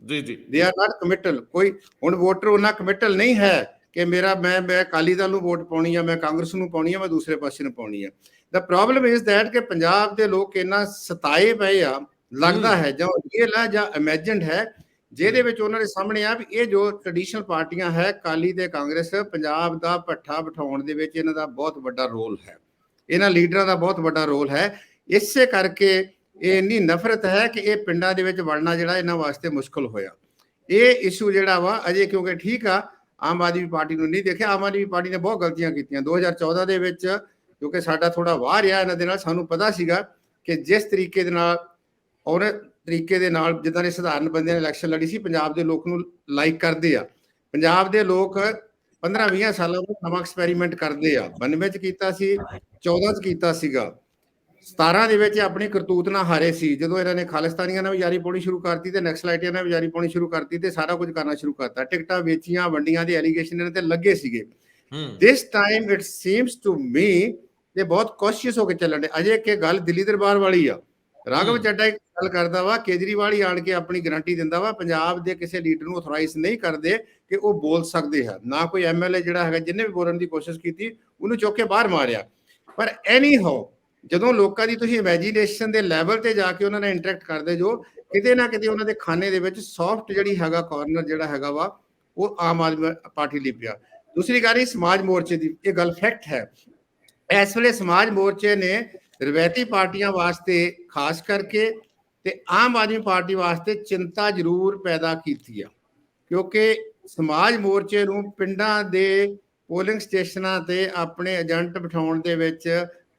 ਜੀ ਦੇ ਆਰ ਨਾਟ ਕਮਿਟਡ। ਕੋਈ ਹੁਣ ਵੋਟਰ ਉਹਨਾਂ ਕਮਿਟਡ ਨਹੀਂ ਹੈ ਕਿ ਮੈਂ ਅਕਾਲੀ ਦਲ ਨੂੰ ਵੋਟ ਪਾਉਣੀ ਆ, ਮੈਂ ਕਾਂਗਰਸ ਨੂੰ ਪਾਉਣੀ ਆ, ਮੈਂ ਦੂਸਰੇ ਪਾਸੇ ਨੂੰ ਪਾਉਣੀ ਆ। ਦਾ ਪ੍ਰੋਬਲਮ ਇਜ਼ ਦੈਟ ਕਿ ਪੰਜਾਬ ਦੇ ਲੋਕ ਇੰਨਾ ਸਤਾਏ ਪਏ ਆ, ਲੱਗਦਾ ਹੈ ਜਾਂ ਰੀਅਲ ਹੈ ਜਾਂ ਇਮੇਜਿਨਡ ਹੈ, ਜਿਹਦੇ ਵਿੱਚ ਉਹਨਾਂ ਦੇ ਸਾਹਮਣੇ ਆ ਵੀ ਇਹ ਜੋ ਟ੍ਰੈਡੀਸ਼ਨਲ ਪਾਰਟੀਆਂ ਹੈ ਅਕਾਲੀ ਤੇ ਕਾਂਗਰਸ, ਪੰਜਾਬ ਦਾ ਭੱਠਾ ਬਿਠਾਉਣ ਦੇ ਵਿੱਚ ਇਹਨਾਂ ਦਾ ਬਹੁਤ ਵੱਡਾ ਰੋਲ ਹੈ, ਇਹਨਾਂ ਲੀਡਰਾਂ ਦਾ ਬਹੁਤ ਵੱਡਾ ਰੋਲ ਹੈ। ਇਸੇ ਕਰਕੇ ਇਹ ਇੰਨੀ ਨਫ਼ਰਤ ਹੈ ਕਿ ਇਹ ਪਿੰਡਾਂ ਦੇ ਵਿੱਚ ਵੜਨਾ ਜਿਹੜਾ ਇਹਨਾਂ ਵਾਸਤੇ ਮੁਸ਼ਕਲ ਹੋਇਆ। ਇਹ ਇਸ਼ੂ ਜਿਹੜਾ ਵਾ ਅਜੇ ਕਿਉਂਕਿ ਠੀਕ ਆ ਆਮ ਆਦਮੀ ਪਾਰਟੀ ਨੂੰ ਨਹੀਂ ਦੇਖਿਆ। ਆਮ ਆਦਮੀ ਪਾਰਟੀ ਨੇ ਬਹੁਤ ਗਲਤੀਆਂ ਕੀਤੀਆਂ 2014 ਦੇ ਵਿੱਚ, ਕਿਉਂਕਿ ਸਾਡਾ ਥੋੜਾ ਵਾਹ ਰਿਹਾ ਇਹਨਾਂ ਦੇ ਨਾਲ। ਸਾਨੂੰ ਪਤਾ ਸੀਗਾ ਕਿ ਜਿਸ ਤਰੀਕੇ ਦੇ ਨਾਲ ਜਿੱਦਾਂ ਦੇ ਸਧਾਰਨ ਬੰਦਿਆਂ ਨੇ ਇਲੈਕਸ਼ਨ ਲੜੀ ਸੀ, ਪੰਜਾਬ ਦੇ ਲੋਕ ਨੂੰ ਲਾਈਕ ਕਰਦੇ ਆ। ਪੰਜਾਬ ਦੇ ਲੋਕ 15-20 ਸਾਲਾਂ ਤੋਂ ਨਵਾਂ ਐਕਸਪੈਰੀਮੈਂਟ ਕਰਦੇ ਆ। 92 ਚ ਕੀਤਾ ਸੀ, 14 ਚ ਕੀਤਾ ਸੀਗਾ, 17 ਦੇ ਵਿੱਚ ਆਪਣੀ ਕਰਤੂਤ ਨਾਲ ਹਾਰੇ ਸੀ। ਜਦੋਂ ਇਹਨਾਂ ਨੇ ਖਾਲਿਸਤਾਨੀਆਂ ਨਾਲ ਵੀ ਯਾਰੀ ਪਾਉਣੀ ਸ਼ੁਰੂ ਕਰਤੀ ਤੇ ਨਕਸਲਾਈਟੀਆਂ ਨਾਲ ਵੀ ਯਾਰੀ ਪਾਉਣੀ ਸ਼ੁਰੂ ਕਰਤੀ ਤੇ ਸਾਰਾ ਕੁਝ ਕਰਨਾ ਸ਼ੁਰੂ ਕਰਤਾ। ਟਿਕਟਾਂ ਵੇਚੀਆਂ, ਵੰਡੀਆਂ ਦੇ ਐਲੀਗੇਸ਼ਨ ਇਹਨਾਂ ਤੇ ਲੱਗੇ ਸੀਗੇ। This time it seems to me ਇਹ ਬਹੁਤ ਕੌਸ਼ੀਅਸ ਹੋ ਕੇ ਚੱਲਣ ਦੇ। ਅਜੇ ਕਿ ਗੱਲ ਦਿੱਲੀ ਦਰਬਾਰ ਵਾਲੀ ਆ। ਰਾਘਵ ਚੱਡਾ ਇੱਕ ਗੱਲ ਕਰਦਾ ਵਾ, ਕੇਜਰੀਵਾਲ ਹੀ ਆਣ ਕੇ ਆਪਣੀ ਗਾਰੰਟੀ ਦਿੰਦਾ ਵਾ, ਪੰਜਾਬ ਦੇ ਕਿਸੇ ਲੀਡਰ ਨੂੰ ਅਥੋਰਾਈਜ਼ ਨਹੀਂ ਕਰਦੇ ਕਿ ਉਹ ਬੋਲ ਸਕਦੇ ਹੈ। ਨਾ ਕੋਈ ਐਮਐਲਏ ਜਿਹੜਾ ਹੈਗਾ ਜਿਹਨੇ ਵੀ ਬੋਲਣ ਦੀ ਕੋਸ਼ਿਸ਼ ਕੀਤੀ ਉਹਨੂੰ ਚੁੱਕ ਕੇ ਬਾਹਰ ਮਾਰਿਆ। ਪਰ ਐਨੀ ਹਾਓ ਜਦੋਂ ਲੋਕਾਂ ਦੀ ਤੁਸੀਂ ਇਮੈਜੀਨੇਸ਼ਨ ਦੇ ਲੈਵਲ ਤੇ ਜਾ ਕੇ ਉਹਨਾਂ ਨਾਲ ਇੰਟਰੈਕਟ ਕਰਦੇ ਜੋ, ਕਿਤੇ ਨਾ ਕਿਤੇ ਉਹਨਾਂ ਦੇ ਖਾਨੇ ਦੇ ਵਿੱਚ ਸੌਫਟ ਜਿਹੜੀ ਹੈਗਾ ਕਾਰਨਰ ਜਿਹੜਾ ਹੈਗਾ ਵਾ ਉਹ ਆਮ ਆਦਮੀ ਪਾਰਟੀ ਲਈ ਪਿਆ। ਦੂਸਰੀ ਗੱਲ ਸਮਾਜ ਮੋਰਚੇ ਦੀ, ਇਹ ਗੱਲ ਫੈਕਟ ਹੈ। ਇਸ ਵੇਲੇ ਸਮਾਜ ਮੋਰਚੇ ਨੇ ਰਵਾਇਤੀ ਪਾਰਟੀਆਂ ਵਾਸਤੇ ਖਾਸ ਕਰਕੇ ਤੇ ਆਮ ਆਦਮੀ ਪਾਰਟੀ ਵਾਸਤੇ ਚਿੰਤਾ ਜ਼ਰੂਰ ਪੈਦਾ ਕੀਤੀ ਆ, ਕਿਉਂਕਿ ਸਮਾਜ ਮੋਰਚੇ ਨੂੰ ਪਿੰਡਾਂ ਦੇ ਪੋਲਿੰਗ ਸਟੇਸ਼ਨਾਂ ਤੇ ਆਪਣੇ ਏਜੰਟ ਬਿਠਾਉਣ ਦੇ ਵਿੱਚ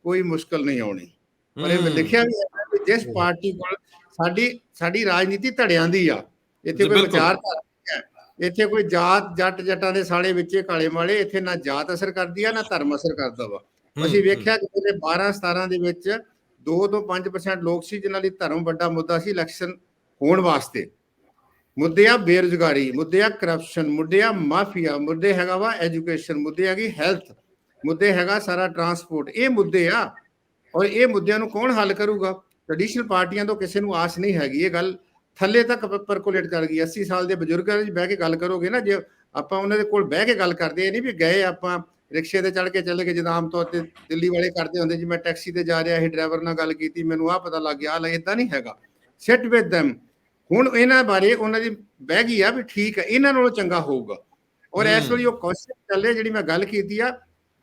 ਕੋਈ ਮੁਸ਼ਕਲ ਨਹੀਂ ਆਉਣੀ। ਪਰ ਇਹ ਲਿਖਿਆ ਵੀ ਹੈ ਕਿ ਜਿਸ ਪਾਰਟੀ ਕੋਲ ਸਾਡੀ ਰਾਜਨੀਤੀ ਧੜਿਆਂ ਦੀ ਆ, ਇੱਥੇ ਕੋਈ ਵਿਚਾਰਧਾਰਾ ਨਹੀਂ ਹੈ, ਇੱਥੇ ਕੋਈ ਜਾਤ ਜੱਟਾਂ ਦੇ ਸਾਲੇ ਵਿੱਚੇ ਕਾਲੇ ਮਾਲੇ, ਇੱਥੇ ਨਾ ਜਾਤ ਅਸਰ ਕਰਦੀ ਆ ਨਾ ਧਰਮ ਅਸਰ ਕਰਦਾ ਵਾ। ਅਸੀਂ ਵੇਖਿਆ ਕਿ 12-17 ਦੇ ਵਿੱਚ 2 ਤੋਂ 5% ਲੋਕ ਸੀ ਜਿਨ੍ਹਾਂ ਲਈ ਧਰਮ ਵੱਡਾ ਮੁੱਦਾ ਸੀ ਇਲੈਕਸ਼ਨ ਹੋਣ ਵਾਸਤੇ। ਮੁੱਦੇ ਆ ਬੇਰੁਜ਼ਗਾਰੀ, ਮੁੱਦੇ ਆ ਕਰਪਸ਼ਨ, ਮੁੱਦੇ ਆ ਮਾਫੀਆ, ਮੁੱਦੇ ਹੈਗਾ ਵਾ ਐਜੂਕੇਸ਼ਨ, ਮੁੱਦੇ ਹੈਗੀ ਹੈਲਥ, ਮੁੱਦੇ ਹੈਗਾ ਸਾਰਾ ਟਰਾਂਸਪੋਰਟ। ਇਹ ਮੁੱਦੇ ਆ ਔਰ ਇਹ ਮੁੱਦਿਆਂ ਨੂੰ ਕੌਣ ਹੱਲ ਕਰੂਗਾ? ਟ੍ਰੈਡੀਸ਼ਨਲ ਪਾਰਟੀਆਂ ਤੋਂ ਕਿਸੇ ਨੂੰ ਆਸ ਨਹੀਂ ਹੈਗੀ। ਇਹ ਗੱਲ ਥੱਲੇ ਤੱਕ ਪਰਕੋਲੇਟ ਕਰ ਗਈ। 80 ਸਾਲ ਦੇ ਬਜ਼ੁਰਗਾਂ ਵਿੱਚ ਬਹਿ ਕੇ ਗੱਲ ਕਰੋਗੇ ਨਾ, ਜੇ ਆਪਾਂ ਉਹਨਾਂ ਦੇ ਕੋਲ ਬਹਿ ਕੇ ਗੱਲ ਕਰਦੇ, ਇਹ ਨਹੀਂ ਵੀ ਗਏ ਆਪਾਂ ਰਿਕਸ਼ੇ ਤੇ ਚੜ੍ਹ ਕੇ ਚਲੇ ਗਏ, ਜਿੱਦਾਂ ਆਮ ਤੌਰ ਤੇ ਦਿੱਲੀ ਵਾਲੇ ਕਰਦੇ ਹੁੰਦੇ, ਜੀ ਮੈਂ ਟੈਕਸੀ ਤੇ ਜਾ ਰਿਹਾ ਸੀ, ਡਰਾਈਵਰ ਨਾਲ ਗੱਲ ਕੀਤੀ, ਮੈਨੂੰ ਆਹ ਪਤਾ ਲੱਗ ਗਿਆ। ਏਦਾਂ ਨਹੀਂ ਹੈਗਾ। ਸਿਟ ਵਿਦ ਦੈਮ। ਹੁਣ ਇਹਨਾਂ ਬਾਰੇ ਉਹਨਾਂ ਦੀ ਬਹਿ ਗਈ ਆ ਵੀ ਠੀਕ ਹੈ, ਇਹਨਾਂ ਨਾਲੋਂ ਚੰਗਾ ਹੋਊਗਾ। ਔਰ ਇਸ ਵੇਲੇ ਉਹ ਕੋਸ਼ਿਸ਼ ਚੱਲੇ, ਜਿਹੜੀ ਮੈਂ ਗੱਲ ਕੀਤੀ ਆ,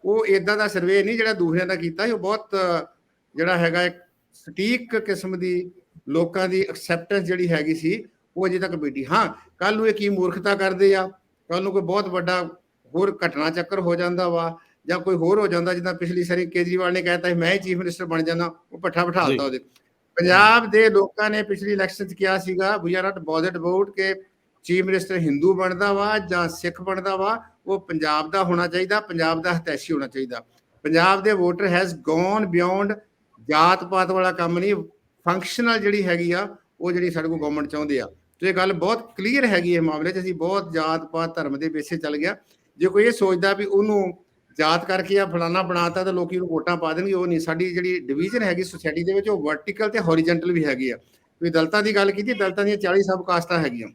ਉਹ ਇਦਾਂ ਦਾ ਸਰਵੇ ਨਹੀਂ ਜਿਹੜਾ ਦੂਸਰਿਆਂ ਦਾ ਕੀਤਾ ਸੀ। ਉਹ ਬਹੁਤ ਜਿਹੜਾ ਹੈਗਾ ਇੱਕ ਸਟੀਕ ਕਿਸਮ ਦੀ ਲੋਕਾਂ ਦੀ ਐਕਸੈਪਟੈਂਸ ਜਿਹੜੀ ਹੈਗੀ ਸੀ ਉਹ ਅਜੇ ਤੱਕ ਬੈਠੀ। ਹਾਂ, ਕੱਲ ਨੂੰ ਇਹ ਕੀ ਮੂਰਖਤਾ ਕਰਦੇ ਆ, ਕੱਲ ਨੂੰ ਕੋਈ ਬਹੁਤ ਵੱਡਾ ਹੋਰ ਘਟਨਾ ਚੱਕਰ ਹੋ ਜਾਂਦਾ ਵਾ ਜਾਂ ਕੋਈ ਹੋਰ ਹੋ ਜਾਂਦਾ, ਜਿੱਦਾਂ ਪਿਛਲੀ ਸਾਰੀ ਕੇਜਰੀਵਾਲ ਨੇ ਕਹਿਤਾ ਮੈਂ ਹੀ ਚੀਫ ਮਿਨਿਸਟਰ ਬਣ ਜਾਣਾ, ਉਹ ਪੱਠਾ ਬਿਠਾਤਾ ਉਹਦੇ। ਪੰਜਾਬ ਦੇ ਲੋਕਾਂ ਨੇ ਪਿਛਲੀ ਇਲੈਕਸ਼ਨ 'ਚ ਕਿਹਾ ਸੀਗਾ ਵੀ ਆਰ ਨਾਟ ਬੋਦਰਡ ਅਬਾਊਟ ਕਿ ਚੀਫ ਮਿਨਿਸਟਰ ਹਿੰਦੂ ਬਣਦਾ ਵਾ ਜਾਂ ਸਿੱਖ ਬਣਦਾ ਵਾ, ਉਹ ਪੰਜਾਬ ਦਾ ਹੋਣਾ ਚਾਹੀਦਾ, ਪੰਜਾਬ ਦਾ ਹਿਤੈਸ਼ੀ ਹੋਣਾ ਚਾਹੀਦਾ। ਪੰਜਾਬ ਦੇ ਵੋਟਰ ਹੈਜ਼ ਗੋਨ ਬਿਯੋਂਡ ਜਾਤ ਪਾਤ ਵਾਲਾ ਕੰਮ ਨਹੀਂ, ਫੰਕਸ਼ਨਲ ਜਿਹੜੀ ਹੈਗੀ ਆ ਉਹ ਜਿਹੜੀ ਸਾਡੇ ਕੋਲ ਗਵਰਨਮੈਂਟ ਚਾਹੁੰਦੇ ਆ। ਤੇ ਇਹ ਗੱਲ ਬਹੁਤ ਕਲੀਅਰ ਹੈਗੀ ਇਹ ਮਾਮਲੇ 'ਚ। ਅਸੀਂ ਬਹੁਤ ਜਾਤ ਪਾਤ ਧਰਮ ਦੇ ਬੇਸੇ ਚੱਲ ਗਿਆ। ਜੇ ਕੋਈ ਇਹ ਸੋਚਦਾ ਵੀ ਉਹਨੂੰ ਜਾਤ ਕਰਕੇ ਜਾਂ ਫਲਾਣਾ ਬਣਾਤਾ ਤਾਂ ਲੋਕੀ ਉਹਨੂੰ ਵੋਟਾਂ ਪਾ ਦੇਣਗੇ, ਉਹ ਨਹੀਂ। ਸਾਡੀ ਜਿਹੜੀ ਡਿਵੀਜ਼ਨ ਹੈਗੀ ਸੋਸਾਇਟੀ ਦੇ ਵਿੱਚ ਉਹ ਵਰਟੀਕਲ ਤੇ ਹੌਰੀਜੈਂਟਲ ਵੀ ਹੈਗੀ ਆ। ਵੀ ਦਲਤਾਂ ਦੀ ਗੱਲ ਕੀਤੀ, ਦਲਤਾਂ ਦੀਆਂ 40 ਸਬ ਕਾਸਟਾਂ ਹੈਗੀਆਂ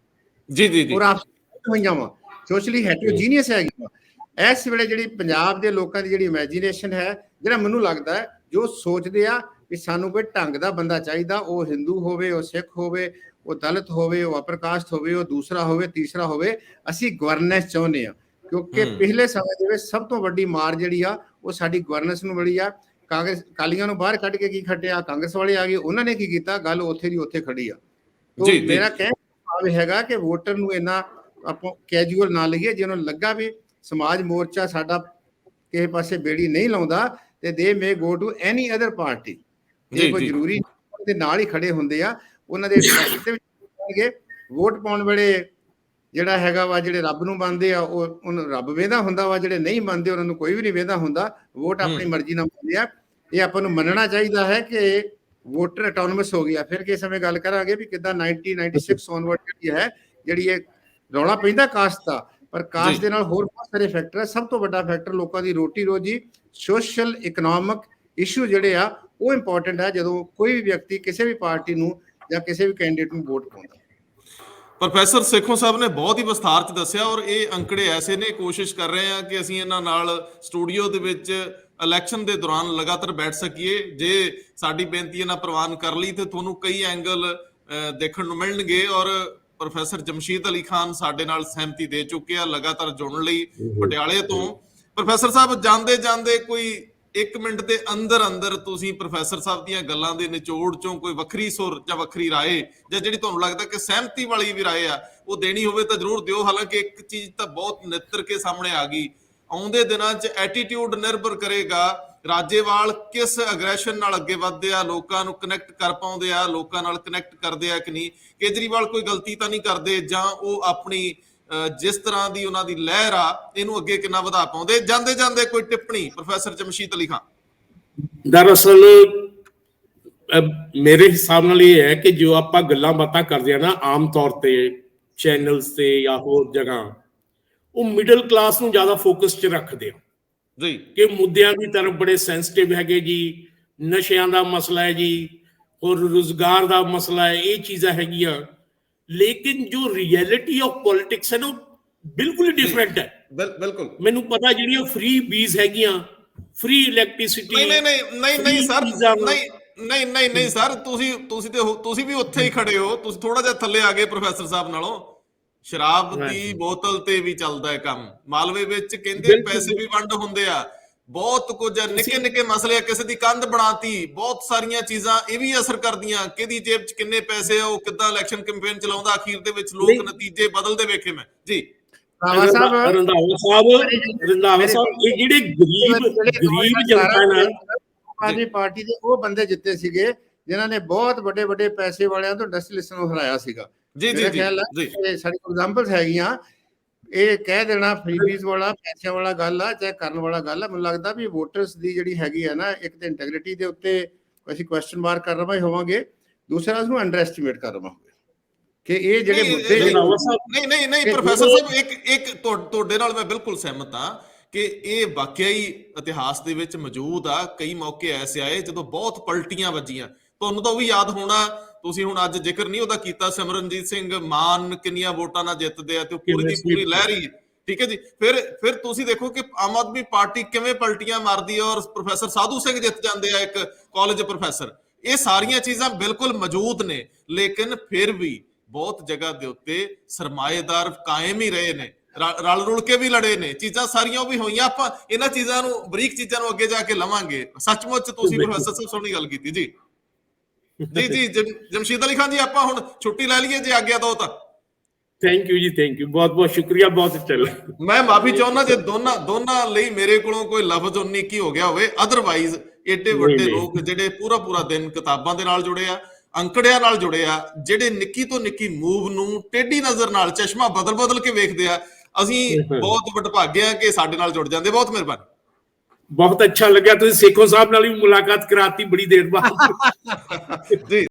ਜੀ ਜੀ ਜੀ, ਔਰ ਆਪਸ ਹੋਈਆਂ ਵਾ, ਸੋਸ਼ਲੀ ਹੈਟਰੋਜੀਨੀਅਸ ਹੈਗੀਆਂ। ਇਸ ਵੇਲੇ ਜਿਹੜੀ ਪੰਜਾਬ ਦੇ ਲੋਕਾਂ ਦੀ ਜਿਹੜੀ ਇਮੈਜੀਨੇਸ਼ਨ ਹੈ, ਜਿਹੜਾ ਮੈਨੂੰ ਲੱਗਦਾ ਹੈ ਜੋ ਸੋਚਦੇ ਆ ਵੀ ਸਾਨੂੰ ਕੋਈ ਢੰਗ ਦਾ ਬੰਦਾ ਚਾਹੀਦਾ, ਉਹ ਹਿੰਦੂ ਹੋਵੇ, ਉਹ ਸਿੱਖ ਹੋਵੇ, ਉਹ ਦਲਿਤ ਹੋਵੇ, ਉਹ ਅਪਰ ਕਾਸਟ ਹੋਵੇ, ਉਹ ਦੂਸਰਾ ਹੋਵੇ, ਤੀਸਰਾ ਹੋਵੇ, ਅਸੀਂ ਗਵਰਨੈਂਸ ਚਾਹੁੰਦੇ ਆ। ਕਿਉਂਕਿ ਪਿਛਲੇ ਸਮੇਂ ਦੇ ਵਿੱਚ ਸਭ ਤੋਂ ਵੱਡੀ ਮਾਰ ਜਿਹੜੀ ਆ ਉਹ ਸਾਡੀ ਗਵਰਨੈਂਸ ਨੂੰ ਮਿਲੀ ਆ। ਕਾਂਗਰਸ ਅਕਾਲੀਆਂ ਨੂੰ ਬਾਹਰ ਕੱਢ ਕੇ ਕੀ ਖੱਟਿਆ, ਕਾਂਗਰਸ ਵਾਲੇ ਆ ਗਏ, ਉਹਨਾਂ ਨੇ ਕੀ ਕੀਤਾ, ਗੱਲ ਉੱਥੇ ਦੀ ਉੱਥੇ ਖੜੀ ਆ। ਮੇਰਾ ਕਹਿਣ ਦਾ ਭਾਵ ਹੈਗਾ ਕਿ ਵੋਟਰ ਨੂੰ ਇੰਨਾ ਆਪਾਂ ਕੈਜੂਅਲ ਨਾ ਲਈਏ। ਜੇ ਉਹਨੂੰ ਲੱਗਾ ਵੀ ਸਮਾਜ ਮੋਰਚਾ ਸਾਡਾ ਕਿਸੇ ਪਾਸੇ ਬੇੜੀ ਨਹੀਂ ਲਾਉਂਦਾ ਤੇ they may go to any other party, ਇਹ ਕੋਈ ਜ਼ਰੂਰੀ ਦੇ ਨਾਲ ਹੀ ਖੜੇ ਹੁੰਦੇ ਆ। ਉਹਨਾਂ ਦੇ ਵੋਟ ਪਾਉਣ ਵੇਲੇ ਜਿਹੜਾ ਹੈਗਾ ਵਾ, ਜਿਹੜੇ ਰੱਬ ਨੂੰ ਮੰਨਦੇ ਆ ਉਹ ਉਹਨੂੰ ਰੱਬ ਵੇਂਦਾ ਹੁੰਦਾ ਵਾ, ਜਿਹੜੇ ਨਹੀਂ ਮੰਨਦੇ ਉਹਨਾਂ ਨੂੰ ਕੋਈ ਵੀ ਨਹੀਂ ਵੇਂਦਾ ਹੁੰਦਾ। ਵੋਟ ਆਪਣੀ ਮਰਜ਼ੀ ਨਾਲ ਪਾਉਂਦੇ ਆ। ਇਹ ਆਪਾਂ ਨੂੰ ਮੰਨਣਾ ਚਾਹੀਦਾ ਹੈ ਕਿ ਵੋਟਰ ਆਟੋਨਮਸ ਹੋ ਗਿਆ। ਫਿਰ ਕਿਸੇ ਸਮੇਂ ਗੱਲ ਕਰਾਂਗੇ ਵੀ ਕਿੱਦਾਂ 1996 ਔਨਵਰਡ ਜਿਹੜੀ ਇਹ ਰੌਲਾ ਪੈਂਦਾ ਕਾਸਟ ਦਾ, ਪਰ ਕਾਸਟ ਦੇ ਨਾਲ ਹੋਰ ਬਹੁਤ ਸਾਰੇ ਫੈਕਟਰ ਹੈ। ਸਭ ਤੋਂ ਵੱਡਾ ਫੈਕਟਰ ਲੋਕਾਂ ਦੀ ਰੋਟੀ ਰੋਜੀ, ਸੋਸ਼ਲ ਇਕਨੋਮਿਕ ਇਸ਼ੂ ਜਿਹੜੇ ਆ ਉਹ ਇੰਪੋਰਟੈਂਟ ਹੈ ਜਦੋਂ ਕੋਈ ਵੀ ਵਿਅਕਤੀ ਕਿਸੇ ਵੀ ਪਾਰਟੀ ਨੂੰ ਜਾਂ ਕਿਸੇ ਵੀ ਕੈਂਡੀਡੇਟ ਨੂੰ ਵੋਟ ਪਾਉਂਦਾ। ਪ੍ਰੋਫੈਸਰ ਸੇਖੋਂ ਸਾਹਿਬ ਨੇ ਬਹੁਤ ਹੀ ਵਿਸਥਾਰ ਚ ਦੱਸਿਆ, ਔਰ ਇਹ ਅੰਕੜੇ ਐਸੇ ਨੇ, ਕੋਸ਼ਿਸ਼ ਕਰ ਰਹੇ ਹਾਂ ਕਿ ਅਸੀਂ ਇਹਨਾਂ ਨਾਲ ਸਟੂਡੀਓ ਦੇ ਵਿੱਚ ਇਲੈਕਸ਼ਨ ਦੇ ਦੌਰਾਨ ਲਗਾਤਾਰ ਬੈਠ ਸਕੀਏ। ਜੇ ਸਾਡੀ ਬੇਨਤੀ ਇਹਨਾਂ ਪ੍ਰਵਾਨ ਕਰ ਲਈ ਤੇ ਤੁਹਾਨੂੰ ਕਈ ਐਂਗਲ ਦੇਖਣ ਨੂੰ ਮਿਲਣਗੇ। ਔਰ ਪ੍ਰੋਫੈਸਰ ਜਮਸ਼ੀਦ ਅਲੀ ਖਾਨ ਸਾਡੇ ਨਾਲ ਸਹਿਮਤੀ ਦੇ ਚੁੱਕੇ ਆ ਲਗਾਤਾਰ ਜੁੜਨ ਲਈ ਪਟਿਆਲੇ ਤੋਂ। ਪ੍ਰੋਫੈਸਰ ਸਾਹਿਬ, ਜਾਂਦੇ ਜਾਂਦੇ ਕੋਈ 1 ਮਿੰਟ ਦੇ ਅੰਦਰ ਅੰਦਰ ਤੁਸੀਂ ਪ੍ਰੋਫੈਸਰ ਸਾਹਿਬ ਦੀਆਂ ਗੱਲਾਂ ਦੇ ਨਿਚੋੜ ਚੋਂ ਕੋਈ ਵੱਖਰੀ ਸੁਰ ਜਾਂ ਵੱਖਰੀ ਰਾਏ, ਜਾਂ ਜਿਹੜੀ ਤੁਹਾਨੂੰ ਲੱਗਦਾ ਕਿ ਸਹਿਮਤੀ ਵਾਲੀ ਵੀ ਰਾਏ ਆ ਉਹ ਦੇਣੀ ਹੋਵੇ ਤਾਂ ਜ਼ਰੂਰ ਦਿਓ। ਹਾਲਾਂਕਿ ਇੱਕ ਚੀਜ਼ ਤਾਂ ਬਹੁਤ ਨਿੱਤਰ ਕੇ ਸਾਹਮਣੇ ਆ ਗਈ, ਆਉਂਦੇ ਦਿਨਾਂ 'ਚ ਐਟੀਟਿਊਡ ਨਿਰਭਰ ਕਰੇਗਾ ਰਾਜੇਵਾਲ ਕਿਸ ਅਗਰੈਸ਼ਨ ਨਾਲ ਅੱਗੇ ਵੱਧਦੇ ਆ, ਲੋਕਾਂ ਨੂੰ ਕਨੈਕਟ ਕਰ ਪਾਉਂਦੇ ਆ, ਲੋਕਾਂ ਨਾਲ ਕਨੈਕਟ ਕਰਦੇ ਆ ਕਿ ਨਹੀਂ। ਕੇਜਰੀਵਾਲ ਕੋਈ ਗਲਤੀ ਤਾਂ ਨਹੀਂ ਕਰਦੇ, ਜਾਂ ਉਹ ਆਪਣੀ ਜਿਸ ਤਰ੍ਹਾਂ ਦੀ ਉਹਨਾਂ ਦੀ ਲਹਿਰ ਆ ਇਹਨੂੰ ਅੱਗੇ ਕਿੰਨਾ ਵਧਾ ਪਾਉਂਦੇ। ਜਾਂਦੇ ਜਾਂਦੇ ਕੋਈ ਟਿੱਪਣੀ ਪ੍ਰੋਫੈਸਰ ਜਮਸ਼ੀਦ ਅਲੀ ਖਾਨ। ਦਰਅਸਲ ਮੇਰੇ ਹਿਸਾਬ ਨਾਲ ਇਹ ਹੈ ਕਿ ਜੋ ਆਪਾਂ ਗੱਲਾਂ ਬਾਤਾਂ ਕਰਦੇ ਆ ਨਾ ਆਮ ਤੌਰ ਤੇ ਚੈਨਲਸ ਤੇ ਜਾਂ ਹੋਰ ਜਗ੍ਹਾ, ਉਹ ਮਿਡਲ ਕਲਾਸ ਨੂੰ ਜ਼ਿਆਦਾ ਫੋਕਸ 'ਚ ਰੱਖਦੇ ਆ ਜੀ, ਕਿ ਮੁੱਦਿਆਂ ਦੀ ਤਰਫ ਬੜੇ ਸੈਂਸਿਟਿਵ ਹੈਗੇ ਜੀ, ਨਸ਼ਿਆਂ ਦਾ ਮਸਲਾ ਹੈ ਜੀ, ਹੋਰ ਰੁਜ਼ਗਾਰ ਦਾ ਮਸਲਾ ਹੈ, ਇਹ ਚੀਜ਼ਾਂ ਹੈਗੀਆਂ। ਲੇਕਿਨ ਜੋ ਰਿਐਲਿਟੀ ਆਫ ਪੋਲਿਟਿਕਸ ਹੈ ਨਾ, ਉਹ ਬਿਲਕੁਲ ਡਿਫਰੈਂਟ ਹੈ। ਬਿਲਕੁਲ ਮੈਨੂੰ ਪਤਾ ਜਿਹੜੀਆਂ ਫ੍ਰੀ ਬੀਜ਼ ਹੈਗੀਆਂ, ਫ੍ਰੀ ਇਲੈਕਟ੍ਰਿਸਿਟੀ, ਨਹੀਂ ਸਰ, ਤੁਸੀਂ ਵੀ ਉੱਥੇ ਹੀ ਖੜੇ ਹੋ। ਤੁਸੀਂ ਥੋੜਾ ਜਿਹਾ ਥੱਲੇ ਆ ਗਏ ਪ੍ਰੋਫੈਸਰ ਸਾਹਿਬ ਨਾਲੋਂ। ਸ਼ਰਾਬ ਦੀ ਬੋਤਲ ਤੇ ਵੀ ਚੱਲਦਾ ਹੈ ਕੰਮ। ਮਾਲਵੇ ਵਿੱਚ ਕਹਿੰਦੇ ਪੈਸੇ ਵੀ ਵੰਡ ਹੁੰਦੇ ਆ, ਬਹੁਤ ਕੁਝ ਨਿੱਕੇ ਨਿੱਕੇ ਮਸਲੇ ਆ, ਕਿਸੇ ਦੀ ਕੰਧ ਬਣਾਤੀ, ਬਹੁਤ ਸਾਰੀਆਂ ਚੀਜ਼ਾਂ ਇਹ ਵੀ ਅਸਰ ਕਰਦੀਆਂ। ਕਿਹਦੀ ਜੇਬ 'ਚ ਕਿੰਨੇ ਪੈਸੇ ਆ, ਉਹ ਕਿੱਦਾਂ ਇਲੈਕਸ਼ਨ ਕੈਂਪੇਨ ਚਲਾਉਂਦਾ, ਅਖੀਰ ਦੇ ਵਿੱਚ ਲੋਕ ਨਤੀਜੇ ਬਦਲਦੇ ਵੇਖੇ ਮੈਂ ਜੀ। ਰੰਧਾਵਾ ਸਾਹਿਬ ਇਹ ਜਿਹੜੇ ਗਰੀਬ ਜਨਤਾ ਨਾਲ ਆਦਮੀ ਪਾਰਟੀ ਦੇ ਉਹ ਬੰਦੇ ਜਿੱਤੇ ਸੀਗੇ ਜਿਨ੍ਹਾਂ ਨੇ ਬਹੁਤ ਵੱਡੇ ਵੱਡੇ ਪੈਸੇ ਵਾਲਿਆਂ ਤੋਂ ਡਸਟ ਲਿਸਟ ਨੂੰ ਹਰਾਇਆ ਸੀਗਾ। ਜੀ ਜੀ ਜੀ, ਸਾਡੀ ਐਗਜ਼ਾਮਪਲਸ ਹੈਗੀਆਂ। ਇਹ ਕਹਿ ਦੇਣਾ ਫ੍ਰੀਬੀਜ਼ ਵਾਲਾ ਪੈਸਿਆਂ ਵਾਲਾ ਗੱਲ ਆ ਚਾਹੇ ਕਰਨ ਵਾਲਾ ਗੱਲ ਆ, ਮੈਨੂੰ ਲੱਗਦਾ ਵੀ ਵੋਟਰਸ ਦੀ ਜਿਹੜੀ ਹੈਗੀ ਆ ਨਾ, ਇੱਕ ਤੇ ਇੰਟੈਗ੍ਰਿਟੀ ਦੇ ਉੱਤੇ ਅਸੀਂ ਕੁਐਸਚਨ ਮਾਰਕ ਕਰ ਰਹੇ ਹੋਵਾਂਗੇ, ਦੂਸਰਾ ਉਸਨੂੰ ਅੰਡਰ ਐਸਟੀਮੇਟ ਕਰ ਰਹੇ ਕਿ ਇਹ ਜਿਹੜੇ ਮੁੱਦੇ ਨਹੀਂ ਪ੍ਰੋਫੈਸਰ ਸਾਹਿਬ, ਇੱਕ ਤੁਹਾਡੇ ਨਾਲ ਮੈਂ ਬਿਲਕੁਲ ਸਹਿਮਤ ਹਾਂ ਕਿ ਇਹ ਵਾਕਿਆ ਹੀ ਇਤਿਹਾਸ ਦੇ ਵਿੱਚ ਮੌਜੂਦ ਆ। ਕਈ ਮੌਕੇ ਐਸੇ ਆਏ ਜਦੋਂ ਬਹੁਤ ਪਲਟੀਆਂ ਵੱਜੀਆਂ। ਤੁਹਾਨੂੰ ਤਾਂ ਉਹ ਵੀ ਯਾਦ ਹੋਣਾ, ਤੁਸੀਂ ਹੁਣ ਅੱਜ ਜ਼ਿਕਰ ਨਹੀਂ ਉਹਦਾ ਕੀਤਾ, ਸਿਮਰਨਜੀਤ ਸਿੰਘ ਮਾਨ ਕਿੰਨੀਆਂ ਵੋਟਾਂ ਨਾਲ ਜਿੱਤਦੇ ਆ ਤੇ ਪੂਰੀ ਦੀ ਪੂਰੀ ਲਹਿਰੀ, ਠੀਕ ਹੈ ਜੀ। ਫਿਰ ਤੁਸੀਂ ਦੇਖੋ ਕਿ ਆਮ ਆਦਮੀ ਪਾਰਟੀ ਕਿਵੇਂ ਪਲਟੀਆਂ ਮਾਰਦੀ ਹੈ ਔਰ ਪ੍ਰੋਫੈਸਰ ਸਾਧੂ ਸਿੰਘ ਜਿੱਤ ਜਾਂਦੇ ਆ, ਇੱਕ ਕਾਲਜ ਪ੍ਰੋਫੈਸਰ। ਇਹ ਸਾਰੀਆਂ ਚੀਜ਼ਾਂ ਬਿਲਕੁਲ ਮੌਜੂਦ ਨੇ, ਲੇਕਿਨ ਫਿਰ ਵੀ ਬਹੁਤ ਜਗ੍ਹਾ ਦੇ ਉੱਤੇ ਸਰਮਾਏਦਾਰ ਕਾਇਮ ਹੀ ਰਹੇ ਨੇ, ਰਲ ਰੁਲ ਕੇ ਵੀ ਲੜੇ ਨੇ, ਚੀਜ਼ਾਂ ਸਾਰੀਆਂ ਉਹ ਵੀ ਹੋਈਆਂ। ਆਪਾਂ ਇਹਨਾਂ ਚੀਜ਼ਾਂ ਨੂੰ, ਬਰੀਕ ਚੀਜ਼ਾਂ ਨੂੰ ਅੱਗੇ ਜਾ ਕੇ ਲਵਾਂਗੇ। ਸੱਚਮੁੱਚ ਤੁਸੀਂ ਪ੍ਰੋਫੈਸਰ ਸਾਹਿਬ ਸੋਹਣੀ ਗੱਲ ਕੀਤੀ ਜੀ। ਜੀ ਜੀ ਜਮਸ਼ੀਦ ਅਲੀ ਖਾਨ ਜੀ, ਆਪਾਂ ਹੁਣ ਛੁੱਟੀ ਲੈ ਲਈਏ ਜੇ ਆਗਿਆ ਦੋ ਤਾਂ। ਥੈਂਕ ਯੂ ਜੀ, ਥੈਂਕ ਯੂ, ਬਹੁਤ ਬਹੁਤ ਸ਼ੁਕਰੀਆ, ਬਹੁਤ ਅੱਛਾ ਲੱਗਾ। ਮੈਂ ਮਾਫੀ ਚਾਹੁੰਦਾ ਜੇ ਦੋਨਾਂ ਲਈ ਮੇਰੇ ਕੋਲੋਂ ਕੋਈ ਲਫ਼ਜ਼ 19 ਹੋ ਗਿਆ ਹੋਵੇ। ਅਦਰਵਾਈਜ਼ ਏਡੇ ਵੱਡੇ ਲੋਕ ਜਿਹੜੇ ਪੂਰਾ ਦਿਨ ਕਿਤਾਬਾਂ ਦੇ ਨਾਲ ਜੁੜੇ ਆ, ਅੰਕੜਿਆਂ ਨਾਲ ਜੁੜੇ ਆ, ਜਿਹੜੇ ਨਿੱਕੀ ਤੋਂ ਨਿੱਕੀ ਮੂਵ ਨੂੰ ਟੇਢੀ ਨਜ਼ਰ ਨਾਲ ਚਸ਼ਮਾ ਬਦਲ ਕੇ ਵੇਖਦੇ ਆ, ਅਸੀਂ ਬਹੁਤ ਵਡਭਾਗੇ ਆ ਕਿ ਸਾਡੇ ਨਾਲ ਜੁੜ ਜਾਂਦੇ। ਬਹੁਤ ਮਿਹਰਬਾਨੀ। ਬਹੁਤ ਅੱਛਾ ਲੱਗਿਆ, ਤੁਸੀਂ ਸੇਖੋਂ ਸਾਹਿਬ ਨਾਲ ਵੀ ਮੁਲਾਕਾਤ ਕਰਾਤੀ ਬੜੀ ਦੇਰ ਬਾਅਦ। ਜੀ।